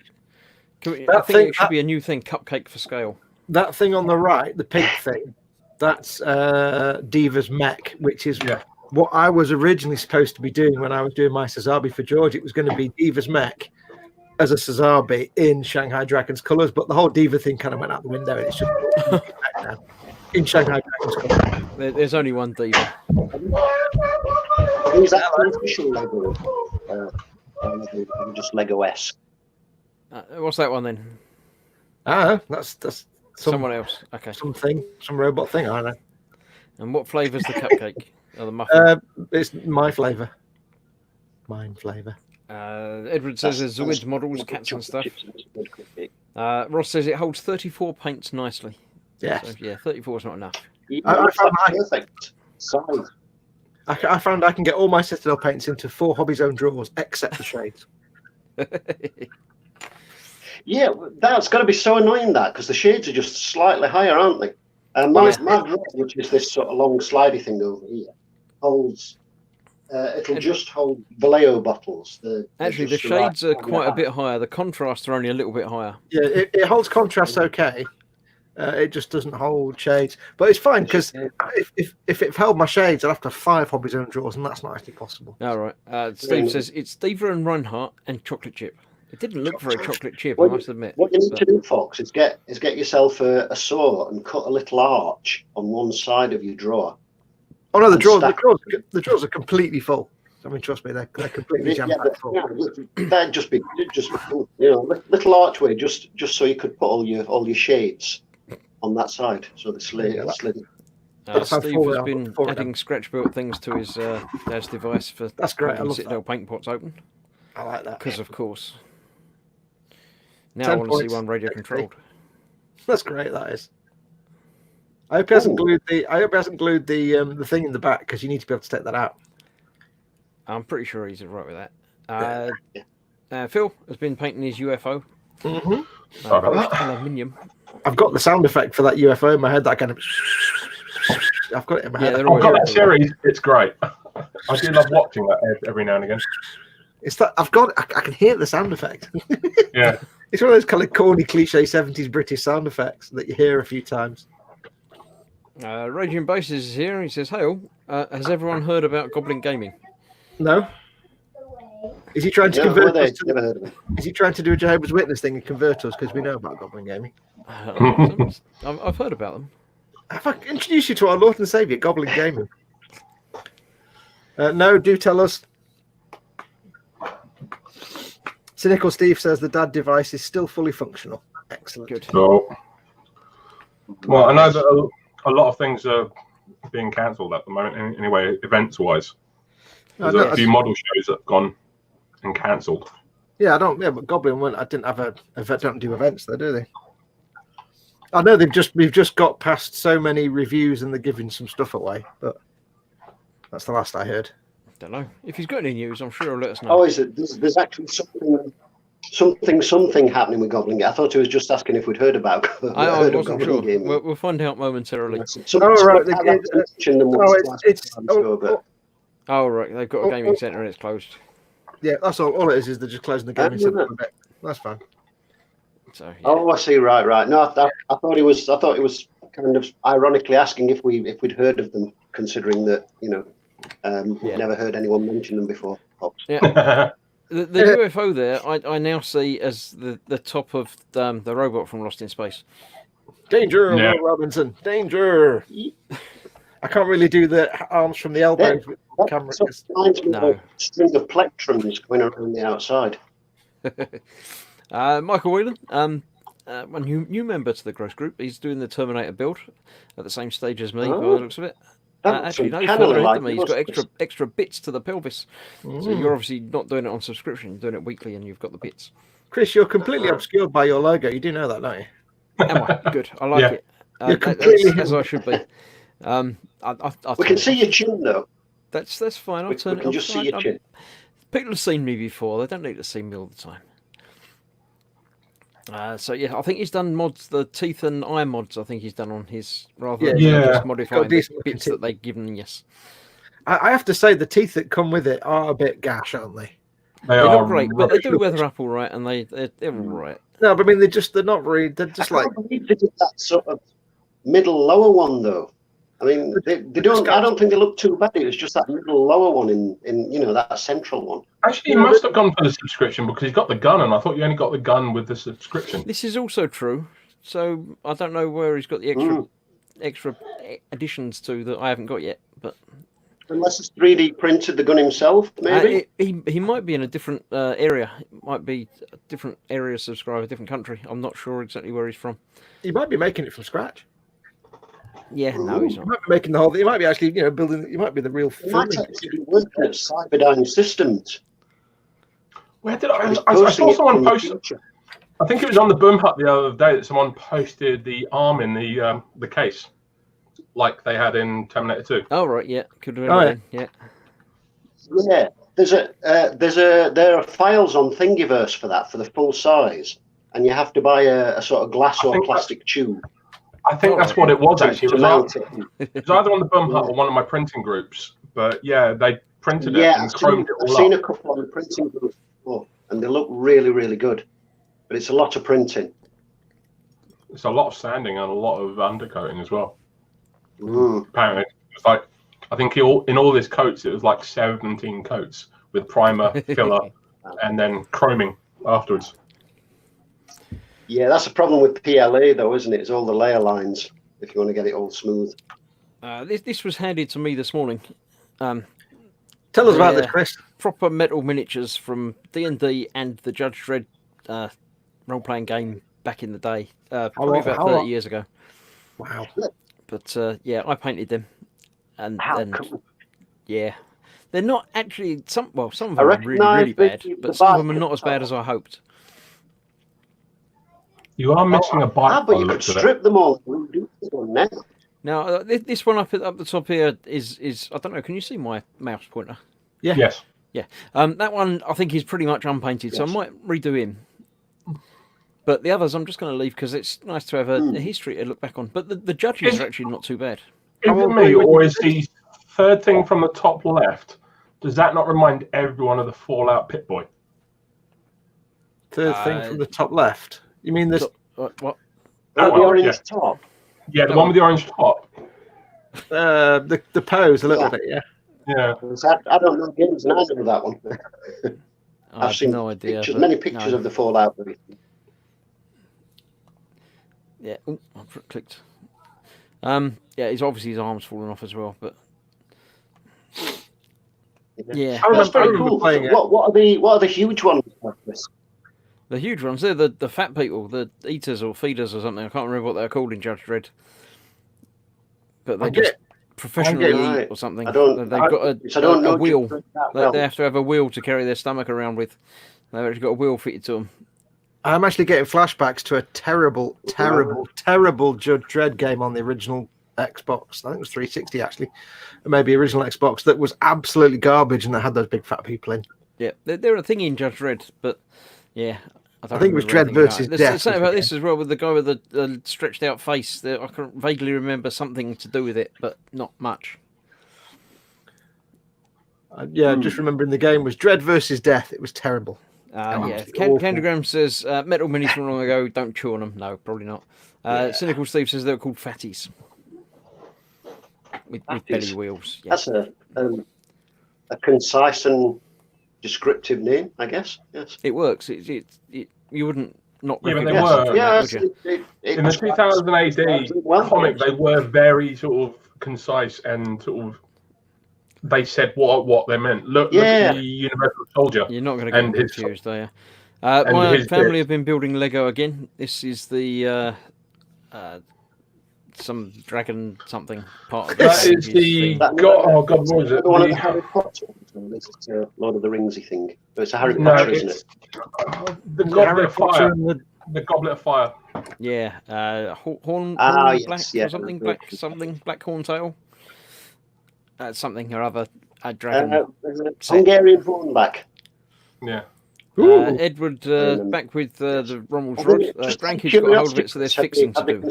I That think thing- it should be a new thing, cupcake for scale. That thing on the right, the pink thing, that's Diva's mech, which is Yeah. what I was originally supposed to be doing when I was doing my Sazabi for George. It was going to be Diva's mech as a Sazabi in Shanghai Dragons colours, but the whole Diva thing kind of went out the window, and it's just now in Shanghai Dragons colours. There's only one Diva. Is that an official Lego? Just Lego-esque. What's that one then? That's Someone else. Okay. Some robot thing. I don't know. And what flavour's the cupcake or the muffin? It's my flavour. Mine flavour. Edward says there's Zoids models, cats and stuff. Ross says it holds 34 paints nicely. Yes. So, yeah, 34 is not enough. I found perfect size. I found I can get all my Citadel paints into 4 Hobby Zone drawers, except the shades. Yeah, that's got to be so annoying, that, because the shades are just slightly higher, aren't they? My drawer, which is this sort of long slidey thing over here, holds. It'll just hold Vallejo bottles. Actually, the shades are quite a bit higher. The contrasts are only a little bit higher. Yeah, it holds contrast okay. It just doesn't hold shades, but it's fine because if it held my shades, I'd have to have 5 Hobby Zone drawers, and that's not actually possible. All right. Steve says it's Diva and Reinhardt and chocolate chip. It didn't look very chocolate chip, I must admit. What you need to do, Fox, is get yourself a saw and cut a little arch on one side of your drawer. Oh no, the drawers are completely full. I mean, trust me, they're completely jammed full. That'd just be little archway, just so you could put all your shades on that side, so the slid. Steve has been adding scratch-built things to his dad's device for Citadel paint pots open. I like that because, of course. Now I want to see one radio controlled. That's great. That is. I hope he hasn't glued the thing in the back, because you need to be able to take that out. I'm pretty sure he's right with that. Phil has been painting his UFO. Aluminium. I've got the sound effect for that UFO in my head. That kind of. I've got it in my head. I've got that series. It's great. I do love watching that every now and again. It's that I can hear the sound effect. Yeah. It's one of those kind of corny, cliche 70s British sound effects that you hear a few times. Raging Bases is here. He says, "Hey all, has everyone heard about Goblin Gaming?" No. Is he trying to convert us? Is he trying to do a Jehovah's Witness thing and convert us because we know about Goblin Gaming? I've heard about them. Have I introduced you to our Lord and Saviour, Goblin Gaming? No, do tell us. Cynical Steve says the dad device is still fully functional. Excellent. Good. So, well, I know that a lot of things are being cancelled at the moment, anyway, events-wise. There's a few model shows that have gone and cancelled. Yeah, but Goblin went. I don't do events though, do they? I know we've just got past so many reviews and they're giving some stuff away, but that's the last I heard. Don't know. If he's got any news, I'm sure he'll let us know. Oh, is it? There's actually something happening with Goblin Gaming. I thought he was just asking if we'd heard about. I wasn't sure. We'll find out momentarily. Oh, right. They've got a gaming centre and it's closed. Yeah, that's all. All it is they're just closing the gaming centre for a bit. That's fine. So, yeah. Oh, I see. Right. No, I thought he was kind of ironically asking if we'd heard of them, considering that never heard anyone mention them before. Yeah. The UFO there, I now see as the top of the robot from Lost in Space. Danger, Will Robinson. Danger. I can't really do the arms from the elbows with the camera. No. A string of plectrums going around the outside. Michael Whelan, one new member to the Gross Group. He's doing the Terminator build at the same stage as me, by the looks of it. Actually, no, further ahead than me. He's got extra bits to the pelvis. So you're obviously not doing it on subscription. You're doing it weekly, and you've got the bits. Chris, you're completely obscured by your logo. You do know that, don't you? Am I? Good. I like it. You're completely as I should be. We can see your chin, though. That's fine. I'll turn it. We can just see your chin. People have seen me before. They don't need to see me all the time. So yeah, I think he's done mods, the teeth and eye mods. I think he's done on his rather than just modifying the bits that they've given. Yes, I have to say the teeth that come with it are a bit gash, aren't they? They're not great, but they do weather up all right, and they're all right. No, but I mean they're not really. They're just like that sort of middle lower one though. I mean, they don't. I don't think they look too bad. It was just that middle lower one in that central one. Actually, he must have gone for the subscription because he's got the gun, and I thought you only got the gun with the subscription. This is also true. So I don't know where he's got the extra extra additions to that I haven't got yet. But unless it's 3D printed the gun himself, maybe. He might be in a different area. It might be a different area subscriber, a different country. I'm not sure exactly where he's from. He might be making it from scratch. Yeah, no, he's He not. might be making the whole. He might be actually, building. He might be the real. He might actually be working at Cyberdyne Systems. Where did I saw someone post? I think it was on the Boom Hut the other day that someone posted the arm in the case, like they had in Terminator 2. Oh right, yeah, could have been. Yeah. Yeah, there are files on Thingiverse for that, for the full size, and you have to buy a sort of glass or plastic tube. I think that's what it was actually. It was either on the Boom Hut or one of my printing groups. But yeah, they printed it and chromed it all up. I've seen a couple on the printing group before, and they look really, really good. But it's a lot of printing. It's a lot of sanding and a lot of undercoating as well. Mm. Apparently, it's like I think in all his coats it was like 17 coats with primer, filler, and then chroming afterwards. Yeah, that's a problem with PLA though, isn't it? It's all the layer lines if you want to get it all smooth. This was handed to me this morning. Tell us about this, Chris. Proper metal miniatures from D&D and the Judge Dredd role-playing game back in the day, probably about 30 years ago. Wow. But yeah, I painted them, and Cool. yeah, they're not actually some of them are really, really bad, but some of them are not as bad as I hoped. You are missing a bite. But you could strip them all. Now. Now, this one up the top here is I don't know. Can you see my mouse pointer? Yeah. Yes. Yeah. That one I think is pretty much unpainted, so I might redo him. But the others I'm just going to leave because it's nice to have a history to look back on. But the judges are actually not too bad. Isn't me, or is the third thing from the top left? Does that not remind everyone of the Fallout Pip-Boy? Third thing from the top left. You mean this? What? The orange top. Yeah, the one with the orange top. The pose a little bit. Yeah. Yeah. I don't know games, and I know that one. I've seen no idea. many pictures of the Fallout. Yeah, I've clicked. Yeah, he's obviously his arm's fallen off as well, but yeah, That's very cool. What are the huge ones like this? The huge ones, they're the fat people, the eaters or feeders or something. I can't remember what they're called in Judge Dredd. But they just professionally eat or something. They've got a wheel. They have to have a wheel to carry their stomach around with. They've actually got a wheel fitted to them. I'm actually getting flashbacks to a terrible Judge Dredd game on the original Xbox. I think it was 360 actually, maybe original Xbox, that was absolutely garbage and that had those big fat people in. Yeah, they're a thing in Judge Dredd, but yeah, I think it was Dredd versus Death. There's something about this as well with the guy with the stretched out face. I can vaguely remember something to do with it, but not much. Just remembering the game was Dredd versus Death. It was terrible. Candygram says metal minis from long ago. Don't chew on them. No, probably not. Cynical Steve says they're called fatties with belly wheels. Yeah. That's a concise and descriptive name, I guess. Yes, it works. You wouldn't not. Yeah, but they were. Yeah, in the 2000 AD comic, they were very sort of concise and sort of. They said what they meant. Look at the Universal Soldier. You're not going to get confused, are you? My family have been building Lego again. This is the some dragon something part of this. That is the God. What was it? One of the Harry Potter. This is a Lord of the Ringsy thing. But it's a Harry Potter, isn't it? The Goblet of Fire. The Goblet of Fire. Yeah. Horn black or something black horntail. Something or other, a dragon. Hungarian hornback. Yeah. Edward back with the Rommel's rod. Frankie's got hold of it, so there's fixing to do.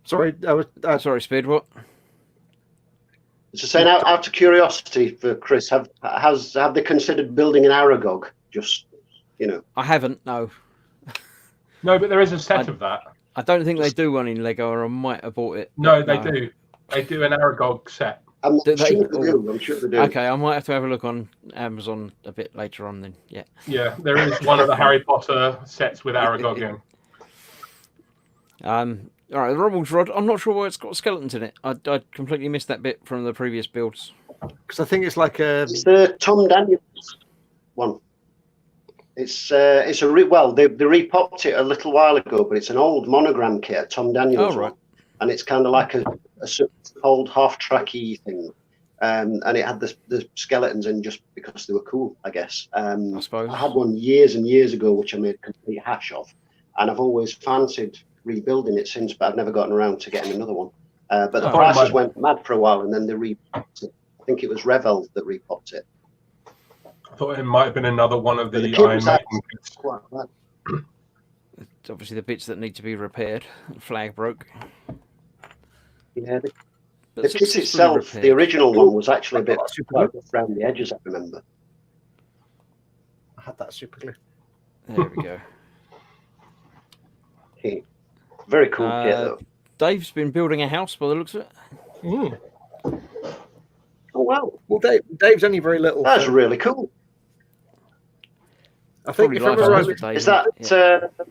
Sorry, sorry, Speed. What? So saying out of curiosity for Chris, have they considered building an Aragog? Just I haven't. No. No, but there is a set of that. I don't think they do one in Lego, or I might have bought it. No, they do. They do an Aragog set. I'm sure they do. Okay, I might have to have a look on Amazon a bit later on then. Yeah. Yeah, there is one of the Harry Potter sets with Aragog in. All right, the Rumbles rod. I'm not sure why it's got skeletons in it. I completely missed that bit from the previous builds. Because I think it's like a. It's the Tom Daniels one. It's they repopped it a little while ago, but it's an old monogram kit, a Tom Daniels one, and it's kind of like a old half-tracky thing. And it had the skeletons in just because they were cool, I guess. I suppose. I had one years and years ago, which I made a complete hash of, and I've always fancied rebuilding it since, but I've never gotten around to getting another one. But the prices went mad for a while, and then they repopped it. I think it was Revel that repopped it. I thought it might have been another one of the Iron Maiden kits. It's obviously the bits that need to be repaired. The flag broke. Yeah. The kit itself, the original one, was actually a bit rough around the edges, I remember. I had that super glue. There we go. Okay. Very cool kit, though. Dave's been building a house by the looks of it. Mm. Oh, wow. Well, Dave's only very little. That's really cool. I think if Probably I'm life right, size, Dave, Is that... yeah.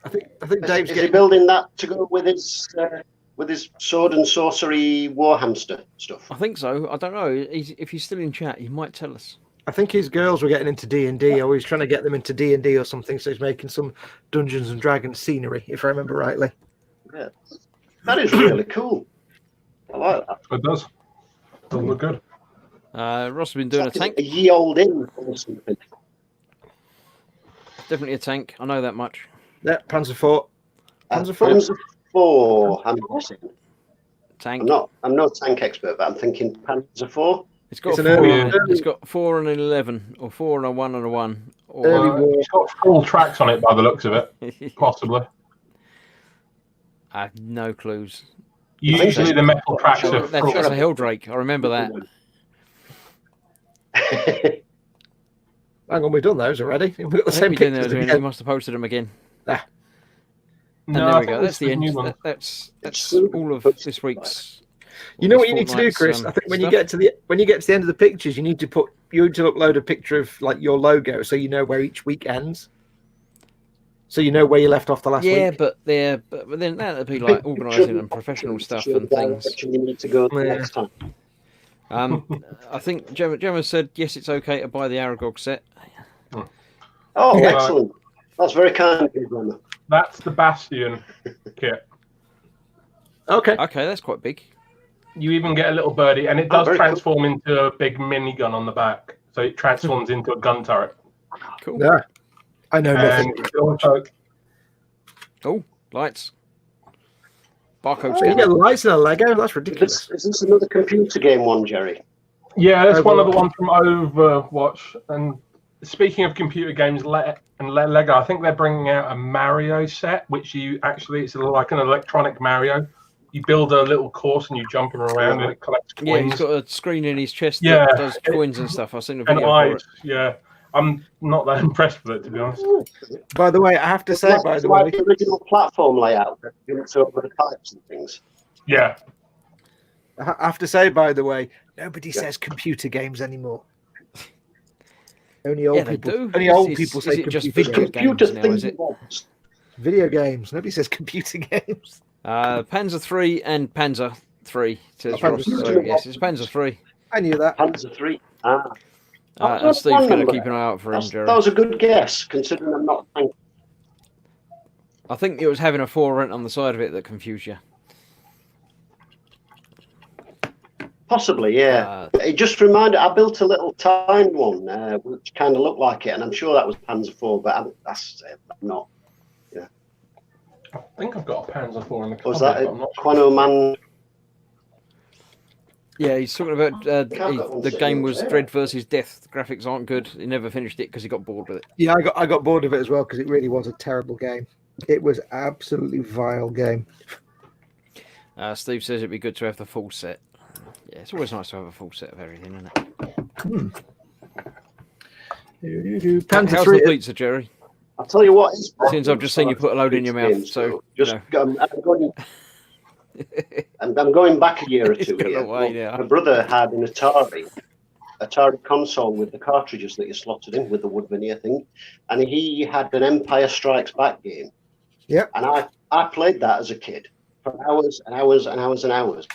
I think Dave's is he building that to go with his sword and sorcery Warhamster stuff? I think so. I don't know. If he's still in chat, he might tell us. I think his girls were getting into D&D, or he's trying to get them into D&D or something, so he's making some Dungeons and Dragons scenery, if I remember rightly. Yeah. That is really cool. I like that. It does. Doesn't look good. Ross has been doing a tank. A ye old inn or something. Definitely a tank. I know that much. Yeah, Panzer IV. Panzer IV. Panzer IV, I'm guessing. Tank. I'm not a tank expert, but I'm thinking Panzer IV. It's got It's it's got 4 and an 11, or 4 and a 1 and a 1. It's got full tracks on it by the looks of it, possibly. I have no clues. Usually the metal tracks are That's a Helldrake. I remember that. Hang on, we've done those already. We've got the I think same we did pictures those, again. You must have posted them again. Ah. And No, there I we go. think That's the this is end. new one. That's It's all of this week's. You know what you need to do, Chris? I think when you get to the end of the pictures, you need to upload a picture of like your logo, so you know where each week ends. So you know where you left off the last week. Yeah, but then that'd be like organising and professional stuff and things. You need to go next time. I think Gemma said yes, it's okay to buy the Aragog set. Oh, Yeah. excellent. That's very kind of you, Gemma. That's the Bastion kit. Okay. Okay, that's quite big. You even get a little birdie, and it does very transform into a big minigun on the back. So it transforms into a gun turret. Cool. Yeah. I know nothing. And it also, Oh, lights. Barcode So you scanner. get lights in a Lego? That's ridiculous. Is this another computer game one, Jerry? yeah, that's one of the ones from Overwatch. And speaking of computer games and Lego, I think they're bringing out a Mario set, which it's like an electronic Mario. You build a little course and you jump him around and it collects coins. Yeah, he's got a screen in his chest Yeah. that does coins and stuff. I've seen a and video for eyes. it. Yeah, I'm not that impressed with it, to be honest. By the way, I have to say, It's like the original platform layout. It's over the pipes and things. Yeah, I have to say, by the way, nobody says computer games anymore. Only old Yeah, they people. do. Only old Is people it say just computer video games. Computer now, things is it? you want. Video games. Nobody says computer games. Panzer 3 and Panzer 3. Says Oh, Ross. Panzer So, 3. yes, it's Panzer 3. I knew that. Panzer III. And Steve's going to keep an eye out for him, Jerry. That was a good guess, considering I'm not tank. I think it was having a 4 rent on the side of it that confused you. Possibly, yeah. It just reminded. I built a little tiny one, which kind of looked like it, and I'm sure that was Panzer IV, but I'm not. I think I've got a Panzer IV in the cupboard. Was that but a I'm not sure. Quano Man? Yeah, he's talking about one the sitting game up was there. Dread versus Death. The graphics aren't good. He never finished it because he got bored with it. Yeah, I got bored of it as well because it really was a terrible game. It was absolutely vile game. Steve says it'd be good to have the full set. Yeah, it's always nice to have a full set of everything, isn't it? Panzer How's III. the pizza, Jerry? I'll tell you what. Since I've just seen you put a load in your mouth, so you just know. I'm going back a year or It's two gone here. away now. My brother had an Atari console with the cartridges that you slotted in with the wood veneer thing, and he had an Empire Strikes Back game, Yeah. And I played that as a kid for hours and hours and hours and hours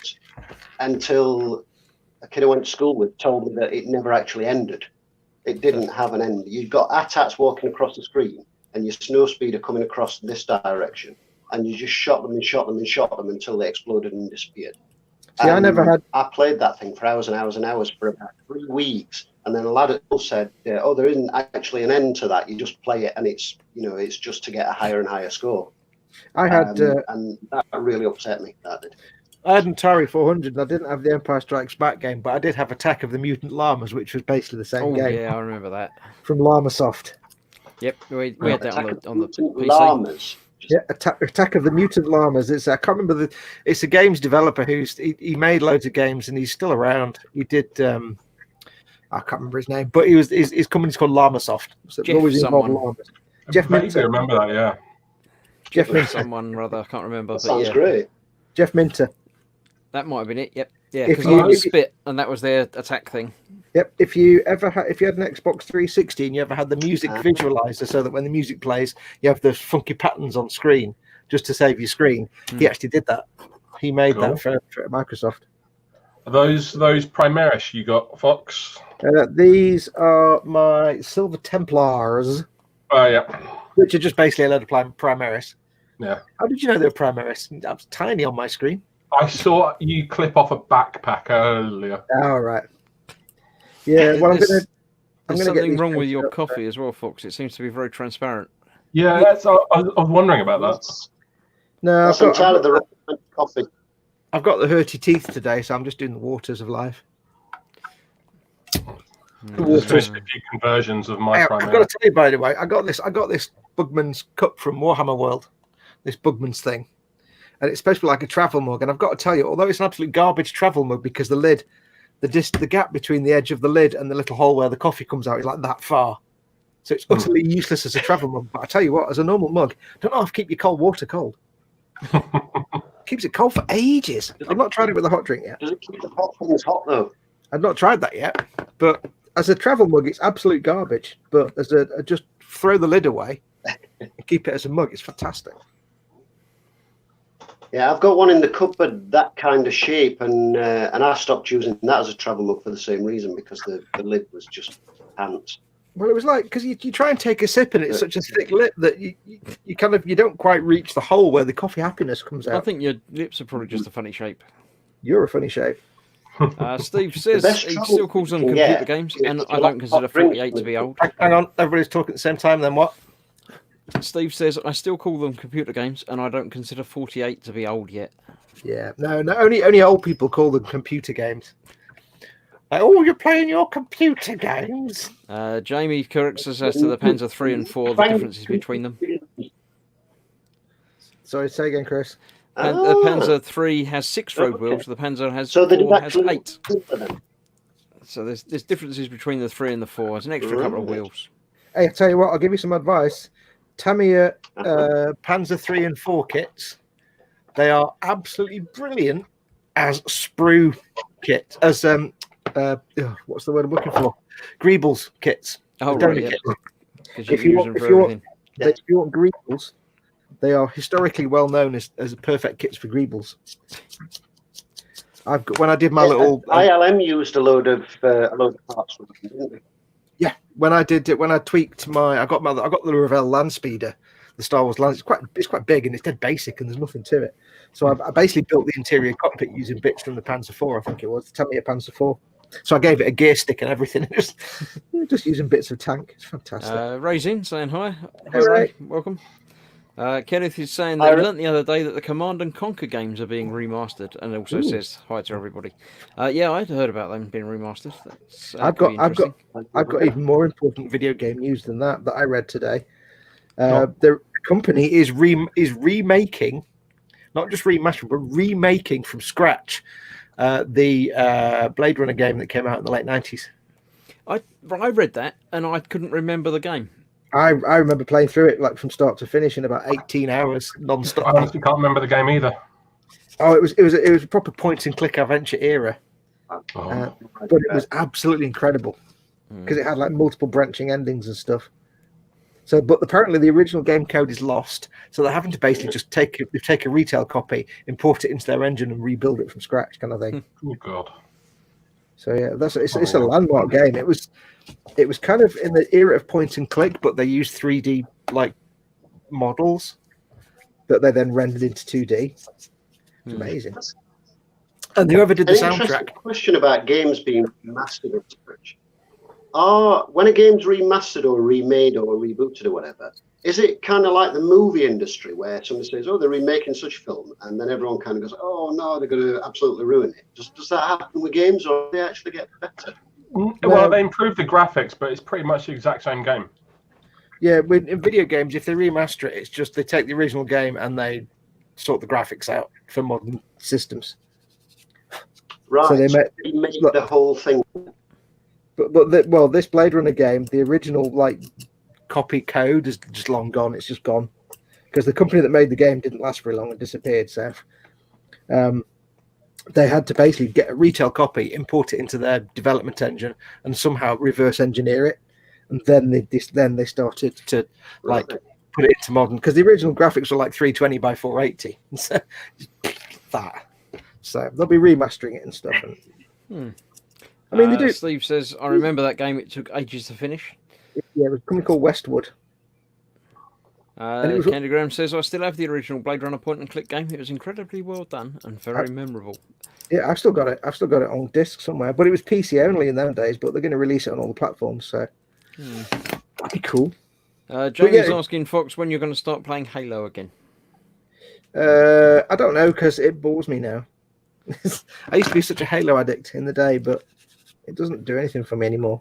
until a kid I went to school with told me that it never actually ended. It didn't have an end. You've got AT-ATs walking across the screen and your snow speeder coming across this direction, and you just shot them and shot them and shot them until they exploded and disappeared. See, I played that thing for hours and hours and hours for about 3 weeks, and then a lad at school said, "Oh, there isn't actually an end to that. You just play it, and it's just to get a higher and higher score." I had, and that really upset me. That did. I had an Atari 400, and I didn't have the Empire Strikes Back game, but I did have Attack of the Mutant Llamas, which was basically the same game. Yeah, I remember that from Llamasoft. Yep, we had that on the PC. Llamas. Yeah, Attack of the Mutant Llamas. I can't remember it's a games developer he made loads of games, and he's still around. He did I can't remember his name, but his company's called Llamasoft. So Jeff Minter. I remember that, yeah. Jeff Minter. Someone rather, I can't remember. That sounds great. Jeff Minter. That might have been it. Yep. Yeah, because I was Spit, and that was their attack thing. Yep. If you had an Xbox 360 and you ever had the music visualizer, so that when the music plays, you have the funky patterns on screen just to save your screen. He actually did that. He made that for Microsoft. Are those Primaris you got, Fox? These are my Silver Templars. Oh, yeah. Which are just basically a load of Primaris. Yeah. How did you know they were Primaris? That was tiny on my screen. I saw you clip off a backpack earlier. Oh, right. Yeah, well, there's something wrong with your coffee as well, Fox. It seems to be very transparent. Yeah, I was wondering about that. No, I've got the coffee. I've got the hurty teeth today, so I'm just doing the waters of life. There's a few conversions of my Primaris. I've got to tell you, by the way, I got this Bugman's cup from Warhammer World, this Bugman's thing. And it's supposed to be like a travel mug. And I've got to tell you, although it's an absolute garbage travel mug because the lid, the gap between the edge of the lid and the little hole where the coffee comes out is like that far. So it's utterly useless as a travel mug. But I tell you what, as a normal mug, don't know how to keep your cold water cold. Keeps it cold for ages. I've not tried it with a hot drink yet. Does it keep the hot things hot though? I've not tried that yet. But as a travel mug, it's absolute garbage. But as just throw the lid away and keep it as a mug, it's fantastic. Yeah, I've got one in the cupboard that kind of shape, and I stopped using that as a travel mug for the same reason, because the lid was just pants. Well, it was like, because you try and take a sip and it's such a thick lip that you don't quite reach the hole where the coffee happiness comes out. I think your lips are probably just a funny shape. You're a funny shape. Steve says he still calls them computer games, and I don't consider 48 to be old. Hang on, everybody's talking at the same time, then what? Steve says, I still call them computer games, and I don't consider 48 to be old yet. Yeah, no, only old people call them computer games. Like, oh, you're playing your computer games. Jamie corrects us as to the Panzer 3 and 4, the differences between them. Sorry, say again, Chris. The Panzer 3 has 6 road wheels, the Panzer has 4 has 8. So there's differences between the 3 and the 4. There's an extra couple of wheels. Hey, I'll tell you what, I'll give you some advice. Tamiya Panzer 3 and 4 kits, they are absolutely brilliant as sprue kits, as what's the word I'm looking for? Greebles kits. Oh, right, yeah. If you want Greebles, they are historically well known as perfect kits for Greebles. When I did my little ILM used a load of parts from them, didn't they? Yeah, when I tweaked I got the Revell Land Speeder, the Star Wars Land. It's quite big and it's dead basic and there's nothing to it. So I basically built the interior cockpit using bits from the Panzer IV, I think it was, the Tamiya Panzer IV. So I gave it a gear stick and everything, just using bits of tank. It's fantastic. Raisin saying hi. Hey, Ray. Welcome. Kenneth is saying that he learnt the other day that the Command and Conquer games are being remastered, and also says hi to everybody. Yeah, I'd heard about them being remastered. That's, I've got even more important video game news than that I read today. The company is remaking, not just remastering, but remaking from scratch the Blade Runner game that came out in the late 90s. I read that and I couldn't remember the game. I remember playing through it like from start to finish in about 18 hours non-stop. I honestly can't remember the game either. Oh, it was a proper point and click adventure era, but it was absolutely incredible because it had like multiple branching endings and stuff. So, but apparently the original game code is lost, so they're having to basically just take a retail copy, import it into their engine, and rebuild it from scratch, kind of thing. Oh God. So yeah, it's a landmark game. It was kind of in the era of point and click, but they used 3D like models that they then rendered into 2D. It's amazing. And whoever did the soundtrack. Question about games being remastered or such. When a game's remastered or remade or rebooted or whatever, is it kind of like the movie industry where somebody says, "Oh, they're remaking such film," and then everyone kind of goes, "Oh no, they're going to absolutely ruin it." Does that happen with games, or do they actually get better? Well, they improve the graphics, but it's pretty much the exact same game. Yeah, in video games, if they remaster it, it's just they take the original game and they sort the graphics out for modern systems. Right. So they make the whole thing. But this Blade Runner game, the original like copy code is just long gone. It's just gone because the company that made the game didn't last very long and disappeared. So they had to basically get a retail copy, import it into their development engine, and somehow reverse engineer it. And then they started to like put it into modern, because the original graphics were like 320 by 480. So that. So they'll be remastering it and stuff. I mean, they do. Steve says, "I remember that game. It took ages to finish." Yeah, it was a company called Westwood. Candy Graham says, "I still have the original Blade Runner point and click game. It was incredibly well done and very memorable." Yeah, I've still got it. I've still got it on disc somewhere, but it was PC only in those days. But they're going to release it on all the platforms, so that'd be cool. Jamie's asking Fox when you're going to start playing Halo again. I don't know, because it bores me now. I used to be such a Halo addict in the day, but it doesn't do anything for me anymore.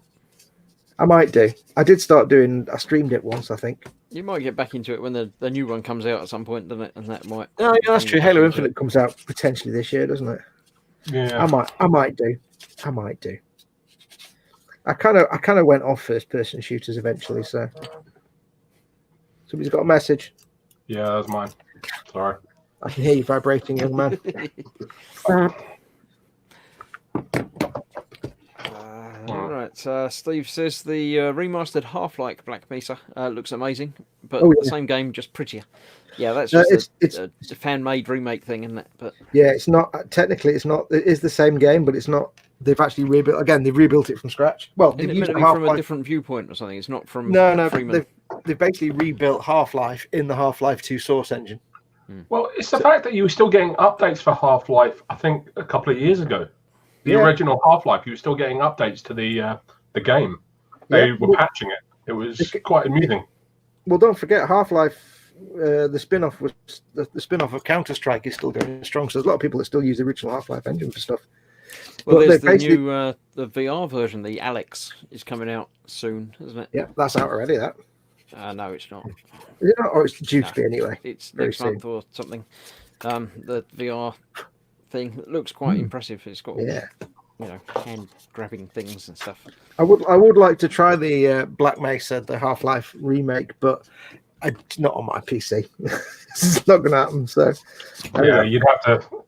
I might do. I did start doing. I streamed it once, I think. You might get back into it when the new one comes out at some point, doesn't it? And that might. Oh, yeah, that's true. Halo Infinite comes out potentially this year, doesn't it? Yeah. I might do. I kind of went off first-person shooters eventually. So somebody's got a message. Yeah, that was mine. Sorry. I can hear you vibrating, young man. All right. Steve says the remastered Half-Life Black Mesa looks amazing, but the same game, just prettier. Yeah, that's just a fan-made remake thing, isn't it? But yeah, it's not technically. It's not. It is the same game, but it's not. They've actually rebuilt again. They've rebuilt it from scratch. Well, they've used from a different viewpoint or something. It's not from no. They've basically rebuilt Half-Life in the Half-Life 2 source engine. Well, it's the fact that you were still getting updates for Half-Life. I think a couple of years ago, the original Half-Life, you were still getting updates to the game. They were patching it. It was quite amusing. Well, don't forget Half-Life. The spin-off was the spin-off of Counter-Strike is still going strong. So there's a lot of people that still use the original Half-Life engine for stuff. Well, there's the new the VR version, the Alex, is coming out soon, isn't it? Yeah, that's out already. That. No, it's not. Is it not? Or it's due to be anyway. It's next month or something. The VR thing looks quite impressive. It's got hand grabbing things and stuff. I would like to try the Black Mesa, the Half-Life remake, but not on my PC. It's not going to happen. So yeah, you'd have to.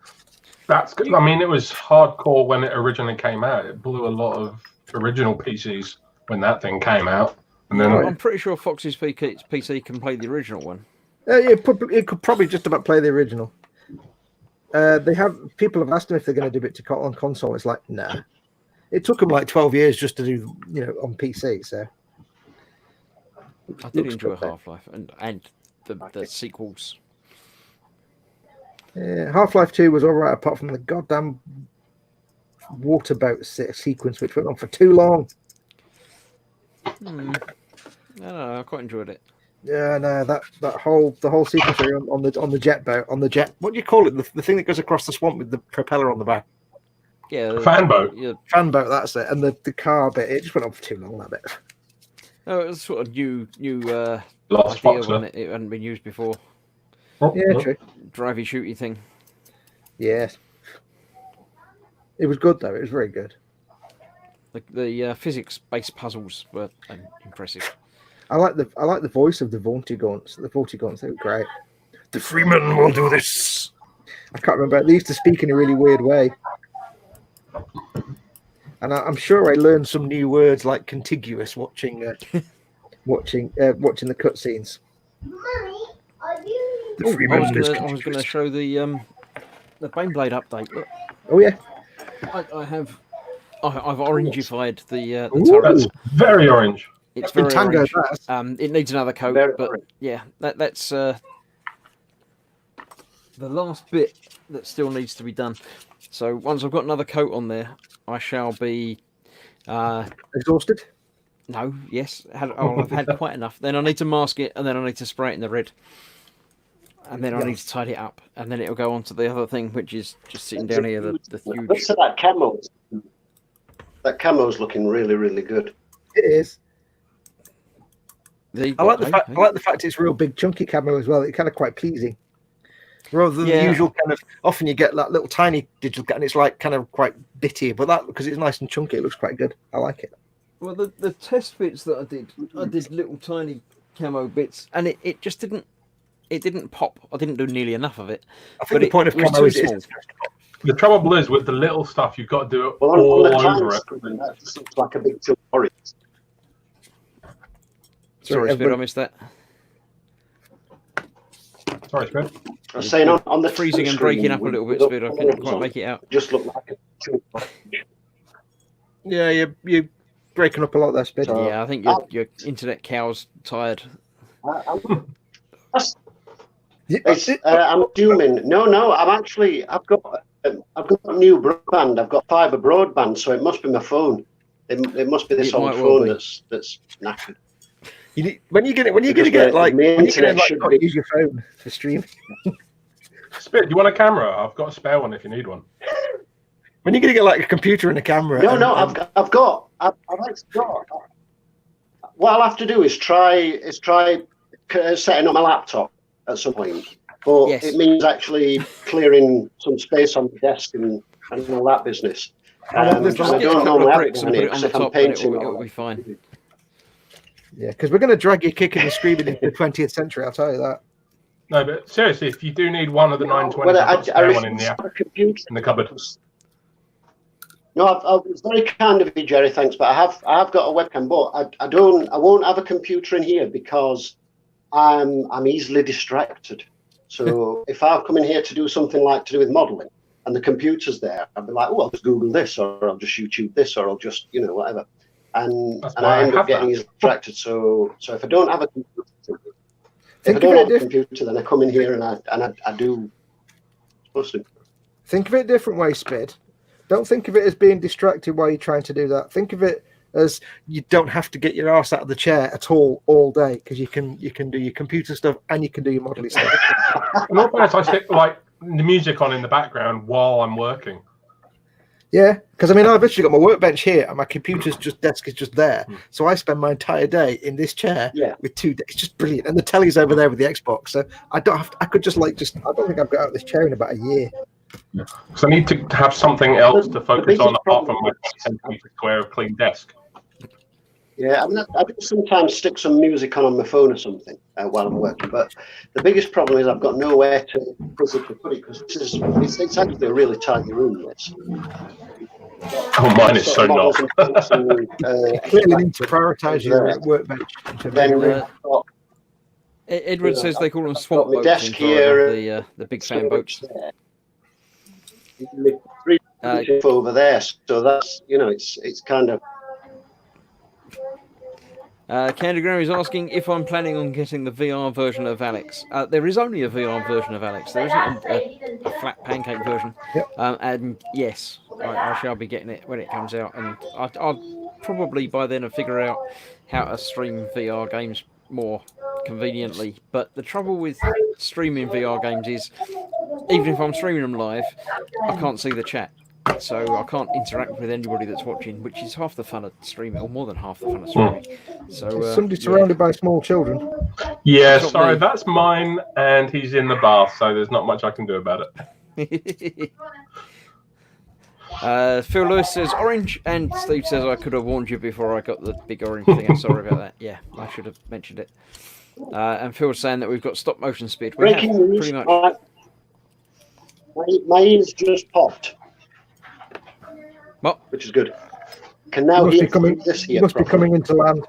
That's good. I mean, it was hardcore when it originally came out. It blew a lot of original PCs when that thing came out. And then I'm pretty sure Fox's PC can play the original one. It could probably just about play the original. People have asked them if they're going to do it on console. It's like, nah. It took them like 12 years just to do, on PC. So I did enjoy Half-Life and the sequels. Yeah, Half-Life 2 was all right, apart from the goddamn water boat sequence, which went on for too long. I don't know, I quite enjoyed it. Yeah, no, the whole sequence on the jet boat, what do you call it? The thing that goes across the swamp with the propeller on the back. Yeah, the fan boat. Yeah. Fan boat, that's it. And the car bit, it just went on for too long, that bit. No, it was sort of new Lost idea Fox, when it hadn't been used before. Yeah, true. Drivey shooty thing. Yes. It was good though. It was very good. The physics-based puzzles were impressive. I like the voice of the Vortigaunts. The Vortigaunts, they were great. The Freeman will do this. I can't remember. They used to speak in a really weird way. And I'm sure I learned some new words like contiguous watching watching the cutscenes. I was going to show the Baneblade update. Look. Oh yeah. I've orangified the Ooh. turret. That's very orange. It's Been very orange. tangoed, It needs another coat, Very but orange. yeah, that's the last bit that still needs to be done. So once I've got another coat on there, I shall be exhausted. no, yes, I've had quite enough. Then I need to mask it, and then I need to spray it in the red, and then I need to tidy it up, and then it'll go on to the other thing, which is just sitting down here. The huge. Looks at that camo. That camo's looking really, really good. It is. I I like the fact it's real big chunky camo as well. It's kind of quite pleasing. Rather than the usual kind of, often you get that little tiny digital cut and it's like kind of quite bitty, but that, because it's nice and chunky, it looks quite good. I like it. Well, the test bits that I did little tiny camo bits, and it just didn't pop. I didn't do nearly enough of it. I think the point of camo is it's The trouble is with the little stuff, you've got to do it Well, all on the over it. screen, that just looks like a big chunk of orange. Sorry, Speed, I missed that. Sorry, Speed. I was saying on the Freezing and screen, breaking up a little bit, Speed. I couldn't quite make it out. Just look like a chunk of orange. yeah, you're breaking up a lot there, Spid. So- Yeah, I think your internet cow's tired. I'm dooming. No, I've got new broadband. I've got fibre broadband, so it must be my phone. It must be this It old might well phone be. that's knackered. When you're gonna use your phone for streaming. Spit, you want a camera? I've got a spare one if you need one. When you're gonna get like a computer and a camera. I've got. What I'll have to do is try setting up my laptop at some point. But Yes. it means actually clearing some space on the desk and all that business. Just I get a don't couple normally of have bricks it and down put here it on the 'cause if I'm top, and painting. it'll be fine. Yeah, because we're gonna drag you kicking and screaming into the 20th century. I'll tell you that. No, but seriously, if you do need one of the 920s, Well, I've got a spare one in refuse to have the a computer. cupboard. No, I was very kind of you, Jerry. Thanks, but I have got a webcam, but I won't have a computer in here because I'm easily distracted. So if I come in here to do something like to do with modelling, and the computer's there, I'll be like, oh, I'll just Google this, or I'll just YouTube this, or I'll just whatever, and I end up getting easily distracted. So if I don't have a computer, then I come in here and I do. Supposed to. Think of it a different way, Spid. Don't think of it as being distracted while you're trying to do that. Think of it as you don't have to get your ass out of the chair at all day, because you can do your computer stuff and you can do your modelling stuff. In all fairness, I stick like the music on in the background while I'm working. Yeah, because I mean, I've literally got my workbench here and my desk is just there. So I spend my entire day in this chair with it's just brilliant. And the telly's over there with the Xbox. So I don't think I've got out of this chair in about a year. Because I need to have something else to focus on apart from my 20cm square of clean desk. Yeah, I do sometimes stick some music on my phone or something while I'm working, but the biggest problem is I've got nowhere to physically put it, because it's actually a really tiny room. This. Oh, mine is so not. Clearly need to prioritise your workbench. Edward says they call them swamp my boats desk in here, the big fan boats. Over there, so that's it's kind of. Candygram is asking if I'm planning on getting the VR version of Alex. There is only a VR version of Alex. There isn't a flat pancake version. Yep. And yes, I shall be getting it when it comes out. And I'll probably by then have figured out how to stream VR games more conveniently. But the trouble with streaming VR games is, even if I'm streaming them live, I can't see the chat. So I can't interact with anybody that's watching, which is half the fun of streaming, or more than half the fun of streaming. So somebody surrounded by small children. Yeah, sorry, that's mine, and he's in the bath, so there's not much I can do about it. Phil Lewis says orange, and Steve says I could have warned you before I got the big orange thing. I'm sorry about that. Yeah, I should have mentioned it. And Phil's saying that we've got stop motion speed. We have, pretty much. My ears just popped. What? Which is good. Can now hear this here. Must be coming into land.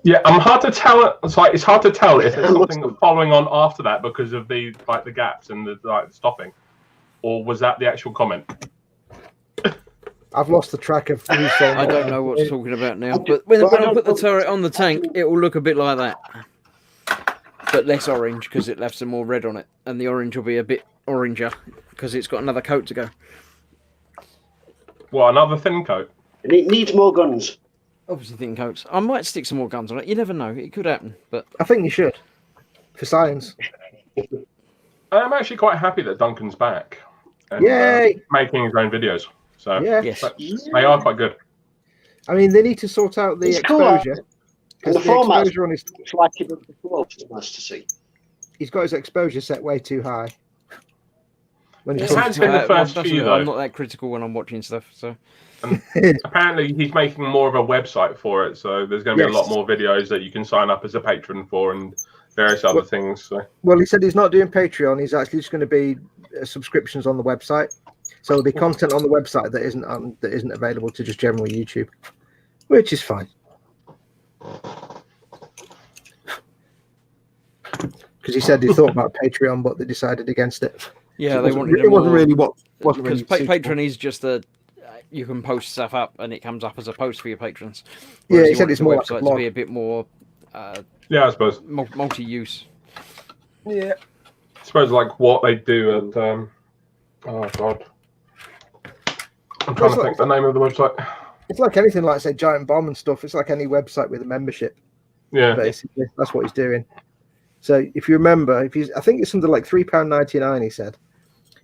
Yeah, I'm hard to tell. It's hard to tell if there's something following on after that because of the gaps and the stopping, or was that the actual comment? I've lost the track of who's saying. I don't know what's talking about now. But when I put the turret on the tank, it will look a bit like that, but less orange because it left some more red on it, and the orange will be a bit oranger because it's got another coat to go. Well, another thin coat. And it needs more guns. Obviously thin coats. I might stick some more guns on it. You never know. It could happen. But I think you should, for science. I'm actually quite happy that Duncan's back. And, Yay! Making his own videos. So Yeah. yes, they are quite good. I mean, they need to sort out the It's cool, exposure. And the The format exposure on his, it's like it was before, which is nice to see. he's got his exposure set way too high. When It he has been the first few, though. I'm not that critical when I'm watching stuff. So Apparently, he's making more of a website for it, so there's going to be a lot more videos that you can sign up as a patron for and various other things. So. Well, he said he's not doing Patreon. He's actually just going to be subscriptions on the website. So there'll be content on the website that isn't available to just general YouTube, which is fine. Because he said he thought about Patreon, but they decided against it. yeah, It they wasn't, wanted it wasn't really what wasn't because really suitable. Patreon is just a you can post stuff up and it comes up as a post for your patrons. Yeah, Whereas he you said want it's the more like a website to blog. be a bit more Yeah, I suppose. multi-use. Yeah. I suppose like what they do at oh god, I'm trying to think the name of the website. It's like anything, like say Giant Bomb and stuff. It's like any website with a membership. Yeah, Basically, that's what he's doing. So if you remember, I think it's something like £3.99.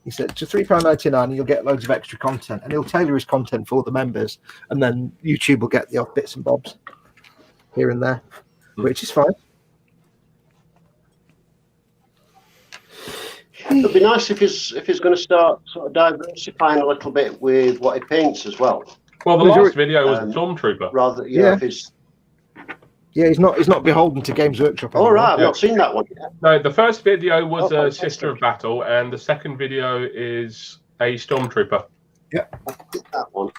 He said to £3.99, and you'll get loads of extra content, and he'll tailor his content for the members, and then YouTube will get the odd bits and bobs here and there, which is fine. It'd be nice if he's going to start sort of diversifying a little bit with what he paints as well. well, the Well, last video was Stormtrooper. Rather, Yeah. if he's Yeah, he's not beholden to Games Workshop. all right. I've Yeah. not seen that one yet. No, the first video was Oh, Sister of Battle, and the second video is a Stormtrooper. That one.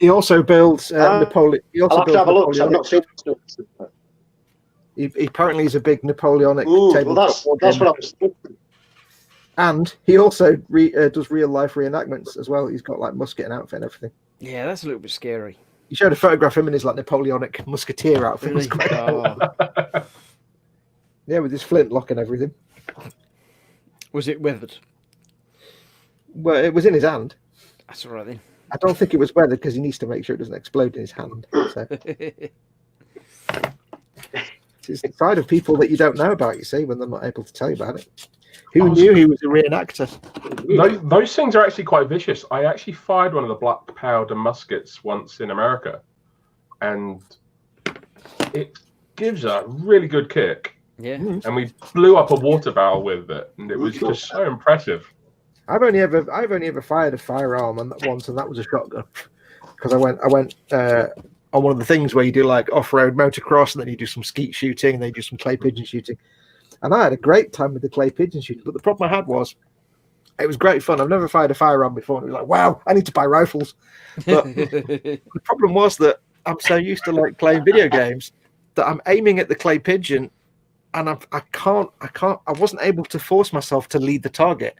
He also builds Napoleon. He also I'll have to builds have a look. 'Cause I've Napoleonic. not seen it. He apparently is a big Napoleonic Ooh, well, tabletop that's war what gamer. I was thinking. And he also does real life reenactments as well. He's got like musket and outfit and everything. Yeah, that's a little bit scary. He showed a photograph of him in his like Napoleonic musketeer outfit. It was Really? quite cool. Oh, Yeah, with his flintlock and everything. was it weathered? Well, it was in his hand. That's all right then. I don't think it was weathered because he needs to make sure it doesn't explode in his hand. So it's the side of people that you don't know about, you see, when they're not able to tell you about it. Who knew he was a reenactor? Those things are actually quite vicious. I actually fired one of the black powder muskets once in America, and it gives a really good kick. Yeah. And we blew up a water barrel with it, and it was just so impressive. I've only ever fired a firearm once, and that was a shotgun. Because I went on one of the things where you do like off-road motocross, and then you do some skeet shooting, and then you do some clay pigeon shooting. And I had a great time with the clay pigeon shooting, but the problem I had was it was great fun. I've never fired a firearm before, and it was like, wow, I need to buy rifles. But the problem was that I'm so used to like playing video games that I'm aiming at the clay pigeon, and I wasn't able to force myself to lead the target.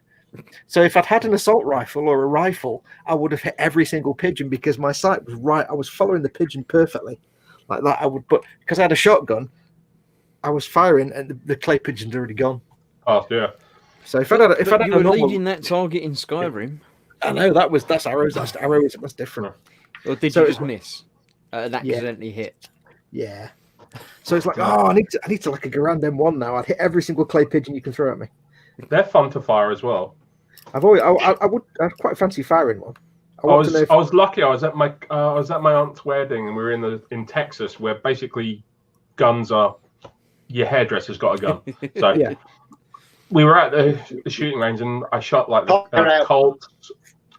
So if I'd had an assault rifle or a rifle, I would have hit every single pigeon because my sight was right. I was following the pigeon perfectly, like that. But because I had a shotgun, I was firing, and the clay pigeon's already gone. Oh yeah. So if I had you a were normal, leading that target in Skyrim, I know that's arrows. That's arrows. That's different. or did So you it's- just miss and accidentally hit? Yeah. So it's like, oh, I need to like a Garand M1 now. I'd hit every single clay pigeon you can throw at me. They're fun to fire as well. I'd quite fancy firing one. I was lucky. I was at my aunt's wedding, and we were in Texas, where basically guns are your hairdresser's got a gun. So Yeah. we were at the shooting range, and I shot like the Colts,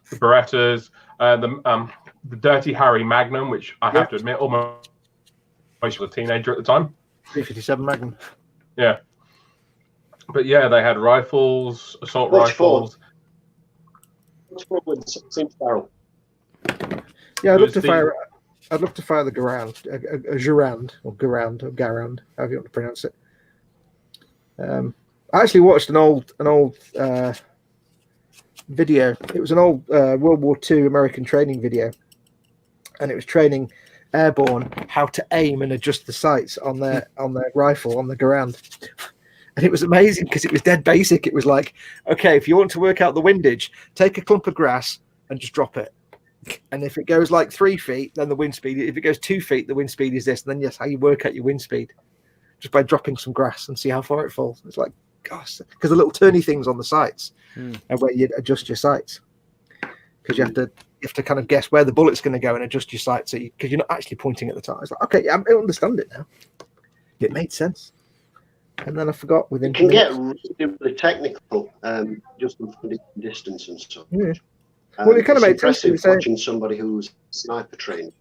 the Berettas, the Dirty Harry Magnum, which I have to admit, almost was a teenager at the time. 357 Magnum. Yeah. But yeah, they had rifles, assault Which rifles. What's wrong with the 16 barrel? Yeah, I'd love to the- fire. I'd love to fire the Garand, a Garand or Garand, however you want to pronounce it. I actually watched an old video. It was an old World War II American training video, and it was training airborne how to aim and adjust the sights on their rifle on the Garand. And it was amazing because it was dead basic. It was like, okay, if you want to work out the windage, take a clump of grass and just drop it. And if it goes like 3 feet, then the wind speed. If it goes 2 feet, the wind speed is this. And then yes, how you work out your wind speed, just by dropping some grass and see how far it falls. It's like, gosh, because the little turny things on the sights and where you adjust your sights, because you have to kind of guess where the bullet's going to go and adjust your sights, so because you're not actually pointing at the target. It's like, okay, I understand it now. It made sense. And then I forgot within. It can get really technical, just from distance and stuff. Yeah. Well, it kind of made sense. Watching somebody who's sniper trained.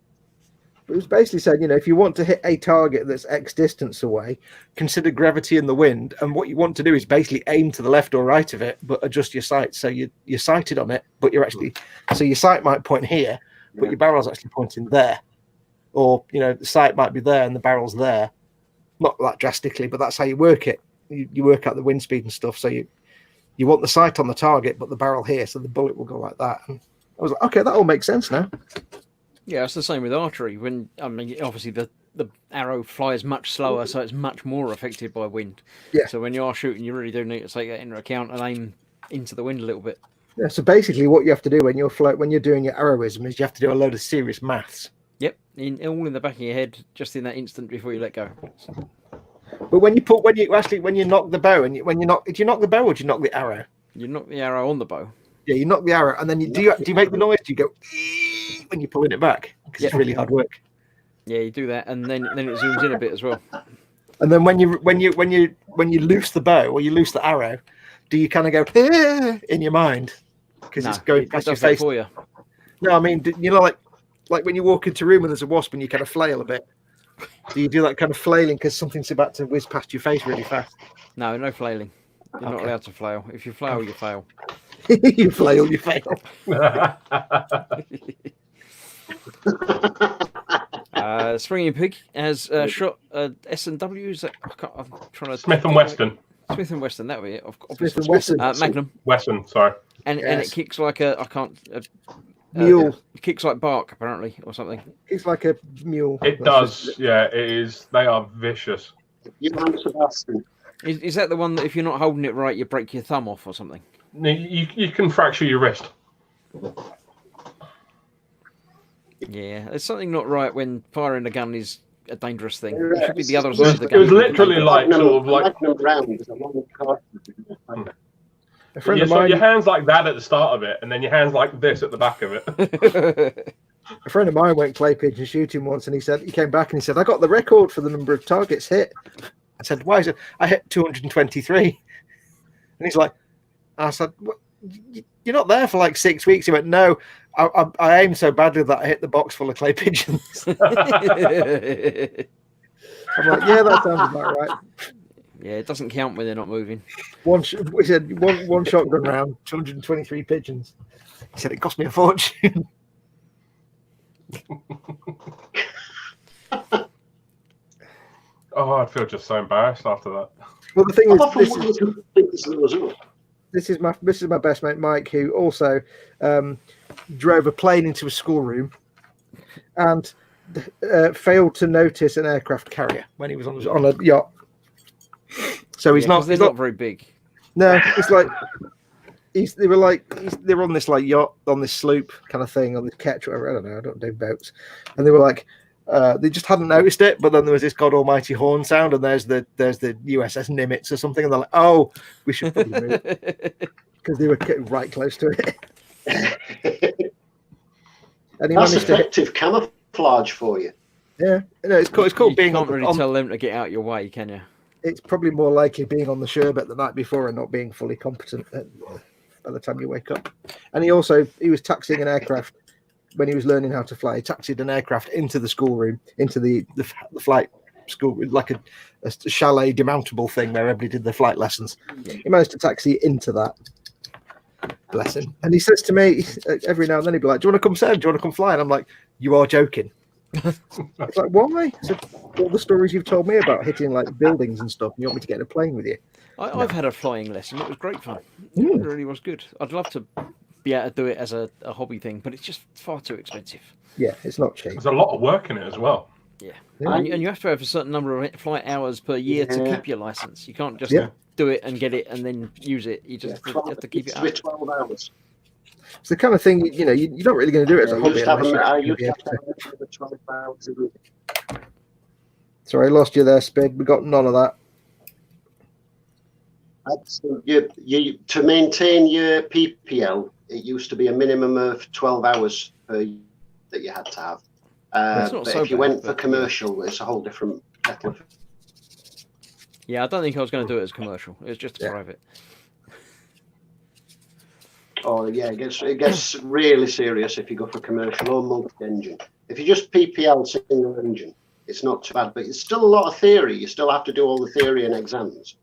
It was basically saying, if you want to hit a target that's X distance away, consider gravity and the wind. And what you want to do is basically aim to the left or right of it, but adjust your sight. So you're sighted on it, but you're actually, so your sight might point here, but your barrel's actually pointing there. Or, the sight might be there and the barrel's there. Not that drastically, but that's how you work it. You work out the wind speed and stuff. So you want the sight on the target, but the barrel here, so the bullet will go like that. And I was like, okay, that all makes sense now. Yeah, it's the same with archery. Obviously the arrow flies much slower, so it's much more affected by wind. Yeah. So when you are shooting, you really do need to take that into account and aim into the wind a little bit. Yeah. So basically, what you have to do when you're doing your arrowism is you have to do a load of serious maths. Yep, all in the back of your head, just in that instant before you let go. But when you knock the bow, and did you knock the bow or did you knock the arrow? You knock the arrow on the bow. Yeah, you knock the arrow, and then do you make the noise? Do you go when you're pulling it back? Because it's really hard work. Yeah, you do that, and then it zooms in a bit as well. And then when you loose the bow or you loose the arrow, do you kind of go in your mind because it's going past your face? For you. No, I mean, like when you walk into a room and there's a wasp and you kind of flail a bit. Do you do that kind of flailing because something's about to whiz past your face really fast? No flailing. You're not allowed to flail. If you flail, you fail. You flail, you fail. Springing Pig has shot S&W. Is that? I'm trying to. Smith and Weston. Smith and Weston. That would be it. Smith and Weston. Magnum. Weston. Sorry. And it kicks like a mule. It kicks like bark apparently, or something. It's like a mule. It does. Yeah, it is. They are vicious. Sebastian. Is that the one that if you're not holding it right, you break your thumb off or something? You can fracture your wrist. Yeah, there's something not right when firing a gun is a dangerous thing. Yeah, it should be the other side of the gun. It was literally like sort of like. A friend You've of mine, got your hands like that at the start of it, and then your hands like this at the back of it. a friend of mine went clay pigeon shooting once, and he came back and he said, "I got the record for the number of targets hit." I said, "Why is it?" I hit 223, and he's like, "I said, what? You're not there for like 6 weeks." He went, "No, I aimed so badly that I hit the box full of clay pigeons." I'm like, "Yeah, that sounds about right." Yeah, it doesn't count when they're not moving. He said one shotgun round, 223 pigeons. He said it cost me a fortune. Oh, I'd feel just so embarrassed after that. Well, the thing is, this is my best mate Mike, who also drove a plane into a schoolroom and failed to notice an aircraft carrier when he was on a yacht. So he's not. They're not very big. No, it's like they were on this like yacht, on this sloop kind of thing, on this ketch, whatever. I don't know. I don't do boats, and they were like. They just hadn't noticed it, but then there was this God Almighty horn sound, and there's the USS Nimitz or something, and they're like, "Oh, we should probably move," because they were right close to it. And he That's managed to effective camouflage for you. Yeah, no, it's called You being. Can't really tell them to get out your way, can you? It's probably more likely being on the sherbet the night before and not being fully competent by the time you wake up. And he was taxiing an aircraft. When he was learning how to fly, he taxied an aircraft into the schoolroom, into the flight school, like a chalet demountable thing where everybody did their flight lessons. He managed to taxi into that. Bless him. And he says to me every now and then, he'd be like, "Do you want to come serve? Do you want to come fly?" And I'm like, "You are joking." It's like, why? So all the stories you've told me about hitting like buildings and stuff, and you want me to get in a plane with you? I've had a flying lesson. It was great fun. It really was good. I'd love to be able to do it as a hobby thing, but it's just far too expensive. Yeah, it's not cheap. There's a lot of work in it as well. Yeah. And you have to have a certain number of flight hours per year to keep your license. You can't just do it and get it and then use it. You just have to keep it up. 12 hours. It's the kind of thing, you're not really going to do it as a hobby. Sorry, I lost you there, Spig. We got none of that. To maintain your PPL, it used to be a minimum of 12 hours per year that you had to have. But if you went for commercial, it's a whole different kettle of... Yeah, I don't think I was going to do it as commercial. It was just private. Oh yeah, it gets really serious if you go for commercial or multi-engine. If you just PPL single engine, it's not too bad, but it's still a lot of theory. You still have to do all the theory and exams.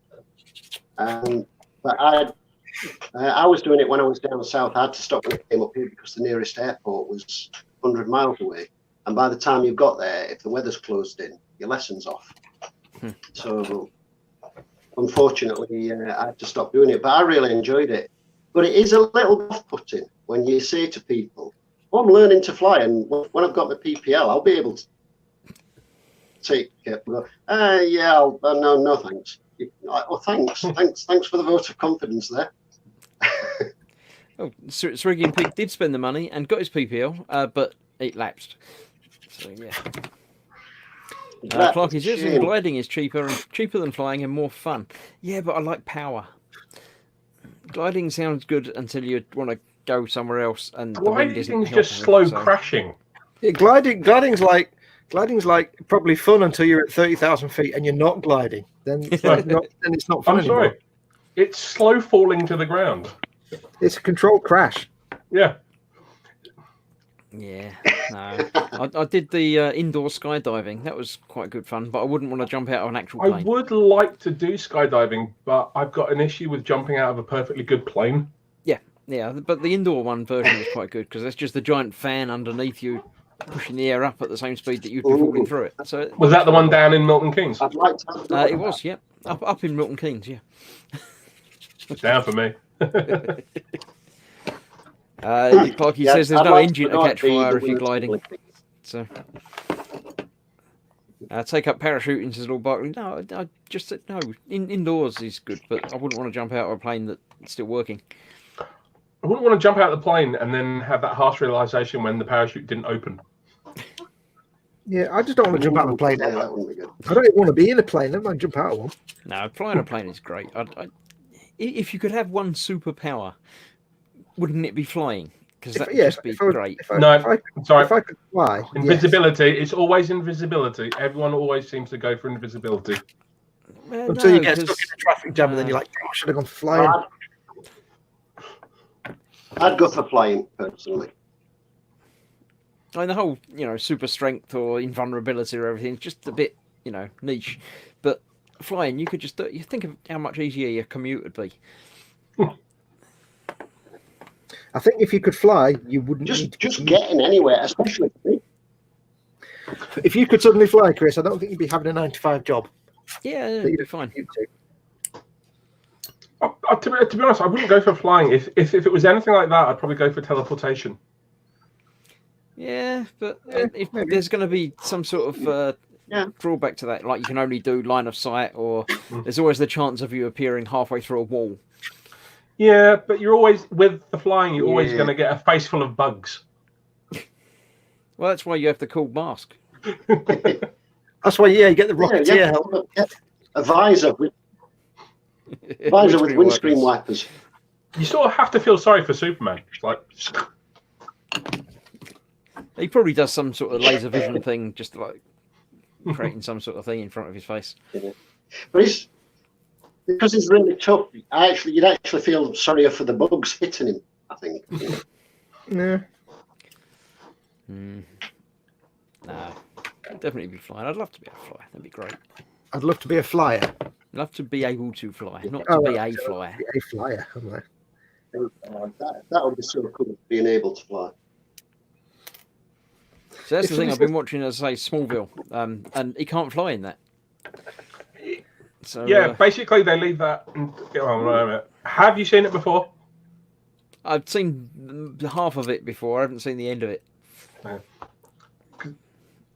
But I was doing it when I was down south. I had to stop when I came up here because the nearest airport was 100 miles away. And by the time you've got there, if the weather's closed in, your lesson's off. So unfortunately, I had to stop doing it. But I really enjoyed it. But it is a little off-putting when you say to people, I'm learning to fly, and when I've got my PPL, I'll be able to take it. No, thanks. Thanks for the vote of confidence there. Srigian Pig did spend the money and got his PPL, but it lapsed. So yeah. Clark is gliding is cheaper than flying and more fun. Yeah, but I like power. Gliding sounds good until you want to go somewhere else, and the wind isn't just slow crashing. Yeah, gliding's like probably fun until you're at 30,000 feet and you're not gliding. Then it's not fun anymore. Sorry, it's slow falling to the ground. It's a controlled crash. Yeah. Yeah, no. I did the indoor skydiving. That was quite good fun, but I wouldn't want to jump out of an actual plane. I would like to do skydiving, but I've got an issue with jumping out of a perfectly good plane. Yeah, but the indoor one version was quite good because that's just the giant fan underneath you pushing the air up at the same speed that you'd be falling through it. So was that the one down in Milton Keynes? I'd like to it was, yeah. Up in Milton Keynes, yeah. Down for me. Clarky says there's no engine to catch fire if you're gliding. So take up parachuting, says Lord Barkley. No, I just said no. Indoors is good, but I wouldn't want to jump out of a plane that's still working. I wouldn't want to jump out of the plane and then have that harsh realization when the parachute didn't open. Yeah, I just don't want to jump out of a plane. I don't even want to be in a plane. Never mind jump out of one. No, flying a plane is great. If you could have one superpower, wouldn't it be flying? Because that would just be great. If I could fly. Invisibility. Yes. It's always invisibility. Everyone always seems to go for invisibility. Until you get stuck in a traffic jam and then you're like, oh, I should have gone flying. I'd go for flying, personally. I mean, the whole, super strength or invulnerability or everything is just a bit, niche. But flying, you could just do it. You think of how much easier your commute would be. I think if you could fly, you wouldn't just getting anywhere, especially for me. If you could suddenly fly, Chris, I don't think you'd be having a 9-to-5 job. Yeah, it'd be fine. To be honest, I wouldn't go for flying. If it was anything like that, I'd probably go for teleportation. Yeah, but if there's going to be some sort of drawback to that, like you can only do line of sight, or there's always the chance of you appearing halfway through a wall. Yeah, but you're always, with the flying, you're always going to get a face full of bugs. Well, that's why you have the cool mask. That's why, you get the Rocketeer helmet. A visor with windscreen wipers. You sort of have to feel sorry for Superman. Like, he probably does some sort of laser vision thing, just like creating some sort of thing in front of his face. Yeah. But because he's really tough, you'd actually feel sorrier for the bugs hitting him, I think. Yeah. Nah, definitely be flying. I'd love to be able to fly. That'd be great. I'd love to be a flyer. I'd love to be able to fly, not to be a flyer. A flyer, am I? That would be so cool, being able to fly. So that's the thing. I've been watching, as I say, Smallville, and he can't fly in that. So yeah, basically they leave that. Have you seen it before? I've seen half of it before. I haven't seen the end of it.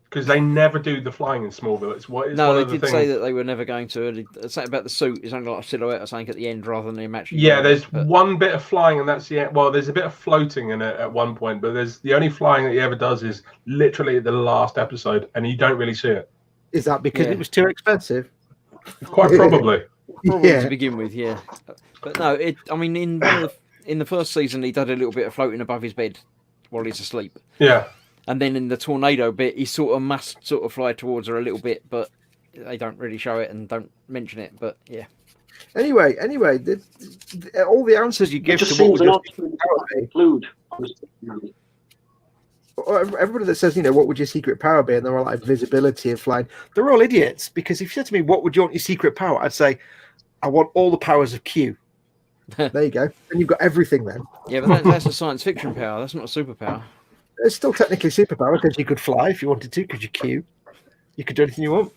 Because they never do the flying in Smallville. It's what. No, they did say that they were never going to. Something about the suit is only like a silhouette or something at the end, rather than him actually. Yeah, there's one bit of flying, and that's the end. Well, there's a bit of floating in it at one point, but there's the only flying that he ever does is literally at the last episode, and you don't really see it. Is that because it was too expensive? Quite probably. Probably to begin with, yeah. But no, I mean, in the first season, he did a little bit of floating above his bed while he's asleep. Yeah. And then in the tornado bit, he must fly towards her a little bit, but they don't really show it and don't mention it. But yeah. Anyway, all the answers you give to what would include. Everybody that says, what would your secret power be? And they're all like visibility and flying. They're all idiots, because if you said to me, what would you want your secret power? I'd say, I want all the powers of Q. There you go. And you've got everything then. Yeah, but that's a science fiction power. That's not a superpower. It's still technically superpower, because you could fly if you wanted to, because you're Q. You could do anything you want.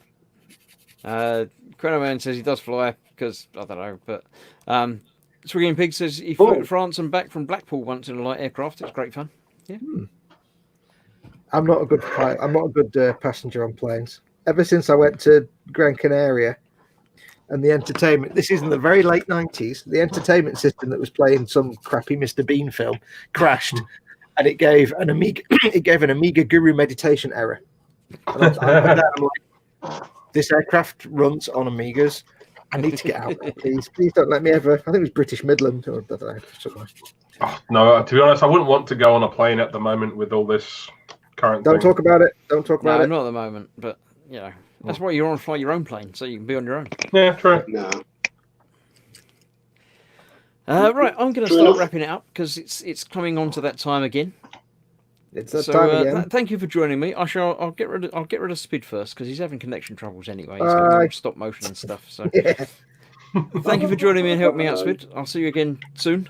Chronoman says he does fly, because, I don't know, but Swiggy Pig says he flew to France and back from Blackpool once in a light aircraft. It's great fun. Yeah. I'm not a good pilot. I'm not a good passenger on planes. Ever since I went to Gran Canaria, and the entertainment, this is in the very late 90s, the entertainment system that was playing some crappy Mr. Bean film crashed, and it gave an Amiga Guru meditation error. And I'm like, this aircraft runs on Amigas. I need to get out, please. Please don't let me ever. I think it was British Midland, or I don't know. Oh, no, to be honest, I wouldn't want to go on a plane at the moment with all this current. Don't talk about it. Don't talk about it. Not at the moment, but that's why you're on fly your own plane, so you can be on your own. Yeah, true. No. Right, I'm going to start wrapping it up, because it's coming on to that time again. It's that time again. Thank you for joining me. I'll get rid of Spid first, because he's having connection troubles anyway. He's got stop motion and stuff. So thank you for joining me and helping me out, Spid. I'll see you again soon.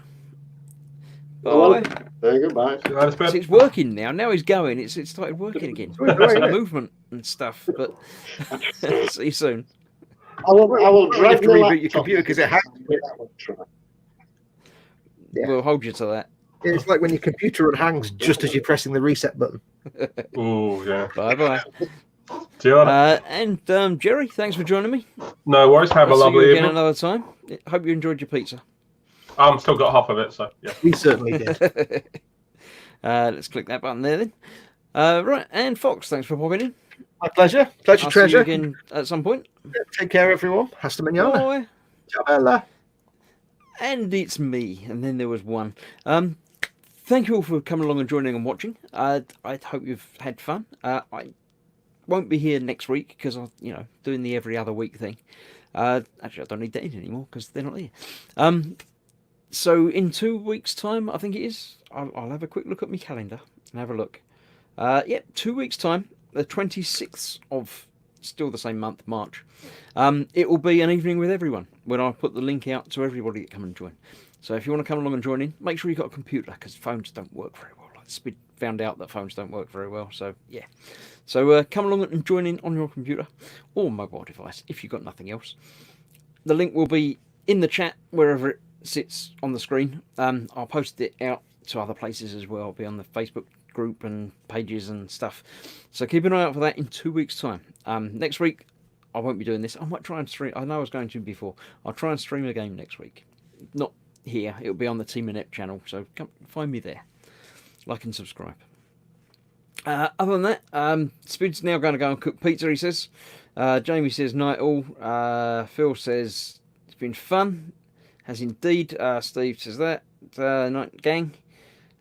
Bye. Goodbye. It's working now. Now he's going. It's started working again. Movement and stuff. But see you soon. I will drive to reboot your computer because it hangs. We'll hold you to that. It's like when your computer hangs just as you're pressing the reset button. Oh yeah. Bye. See you later. And Jerry, thanks for joining me. No worries. Have a lovely see you again evening. Another time. Hope you enjoyed your pizza. Still got half of it, so yeah. We certainly did. Let's click that button there then. Right, and Fox, thanks for popping in. My pleasure. I'll treasure. See you again at some point. Take care, everyone. Hasta mañana. Bye. Ciao, Bella. And it's me. And then there was one. Thank you all for coming along and joining and watching. I hope you've had fun. I won't be here next week because I'm, doing the every other week thing. Actually, I don't need that in anymore because they're not here. So in 2 weeks' time, I think it is, I'll have a quick look at my calendar and have a look. 2 weeks' time, the 26th of still the same month, March. It will be an evening with everyone when I put the link out to everybody that come and join. So if you want to come along and join in, make sure you've got a computer because phones don't work very well. Like Spid found out that phones don't work very well. So yeah. So come along and join in on your computer or mobile device if you've got nothing else. The link will be in the chat wherever it sits on the screen. I'll post it out to other places as well. It'll be on the Facebook group and pages and stuff. So keep an eye out for that in 2 weeks' time. Next week, I won't be doing this. I might try and stream. I know I was going to before. I'll try and stream a game next week. Not here. It'll be on the Team Inept channel. So come find me there. Like and subscribe. Other than that, Spid's now going to go and cook pizza, he says. Jamie says, night all. Phil says, it's been fun. Has indeed. Steve says that. Night gang.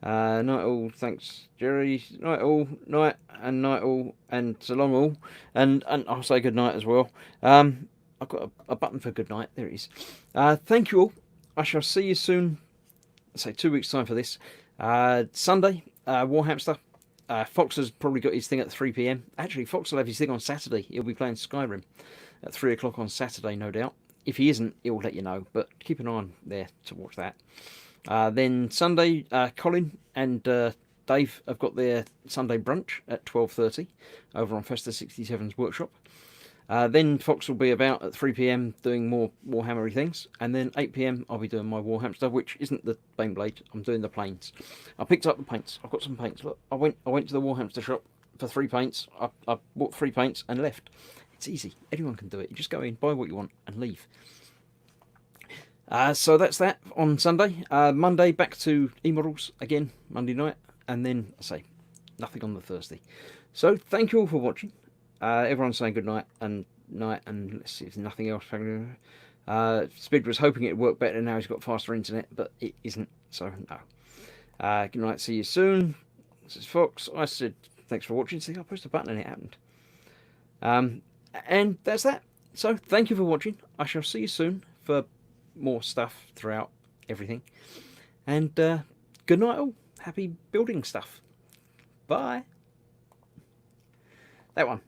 Night all. Thanks, Jerry. Night all. Night all. And so long all. And I'll say good night as well. I've got a button for good night. There it is. Thank you all. I shall see you soon. I'll say 2 weeks' time for this. Sunday, Warhamster. Fox has probably got his thing at 3 p.m. Actually, Fox will have his thing on Saturday. He'll be playing Skyrim at 3 o'clock on Saturday, no doubt. If he isn't, he'll let you know. But keep an eye on there to watch that. Then Sunday, Colin and Dave have got their Sunday brunch at 12:30 over on Festa 67's workshop. Then Fox will be about at 3 p.m. doing more Warhammery things, and then 8 p.m. I'll be doing my Warhamster, which isn't the Baneblade. I'm doing the planes. I picked up the paints. I've got some paints. Look, I went to the Warhamster shop for 3 paints. I bought 3 paints and left. It's easy. Anyone can do it. You just go in, buy what you want, and leave. So that's that on Sunday. Monday back to E-Models again, Monday night, and then I say nothing on the Thursday. So thank you all for watching. Everyone's saying good night, and let's see if there's nothing else. Spid was hoping it'd work better now he's got faster internet, but it isn't, so no. Good night, see you soon. This is Fox. I said thanks for watching. See, I pressed a button and it happened. And that's that. So thank you for watching. I shall see you soon for more stuff throughout everything. And good night all. Happy building stuff. Bye. That one.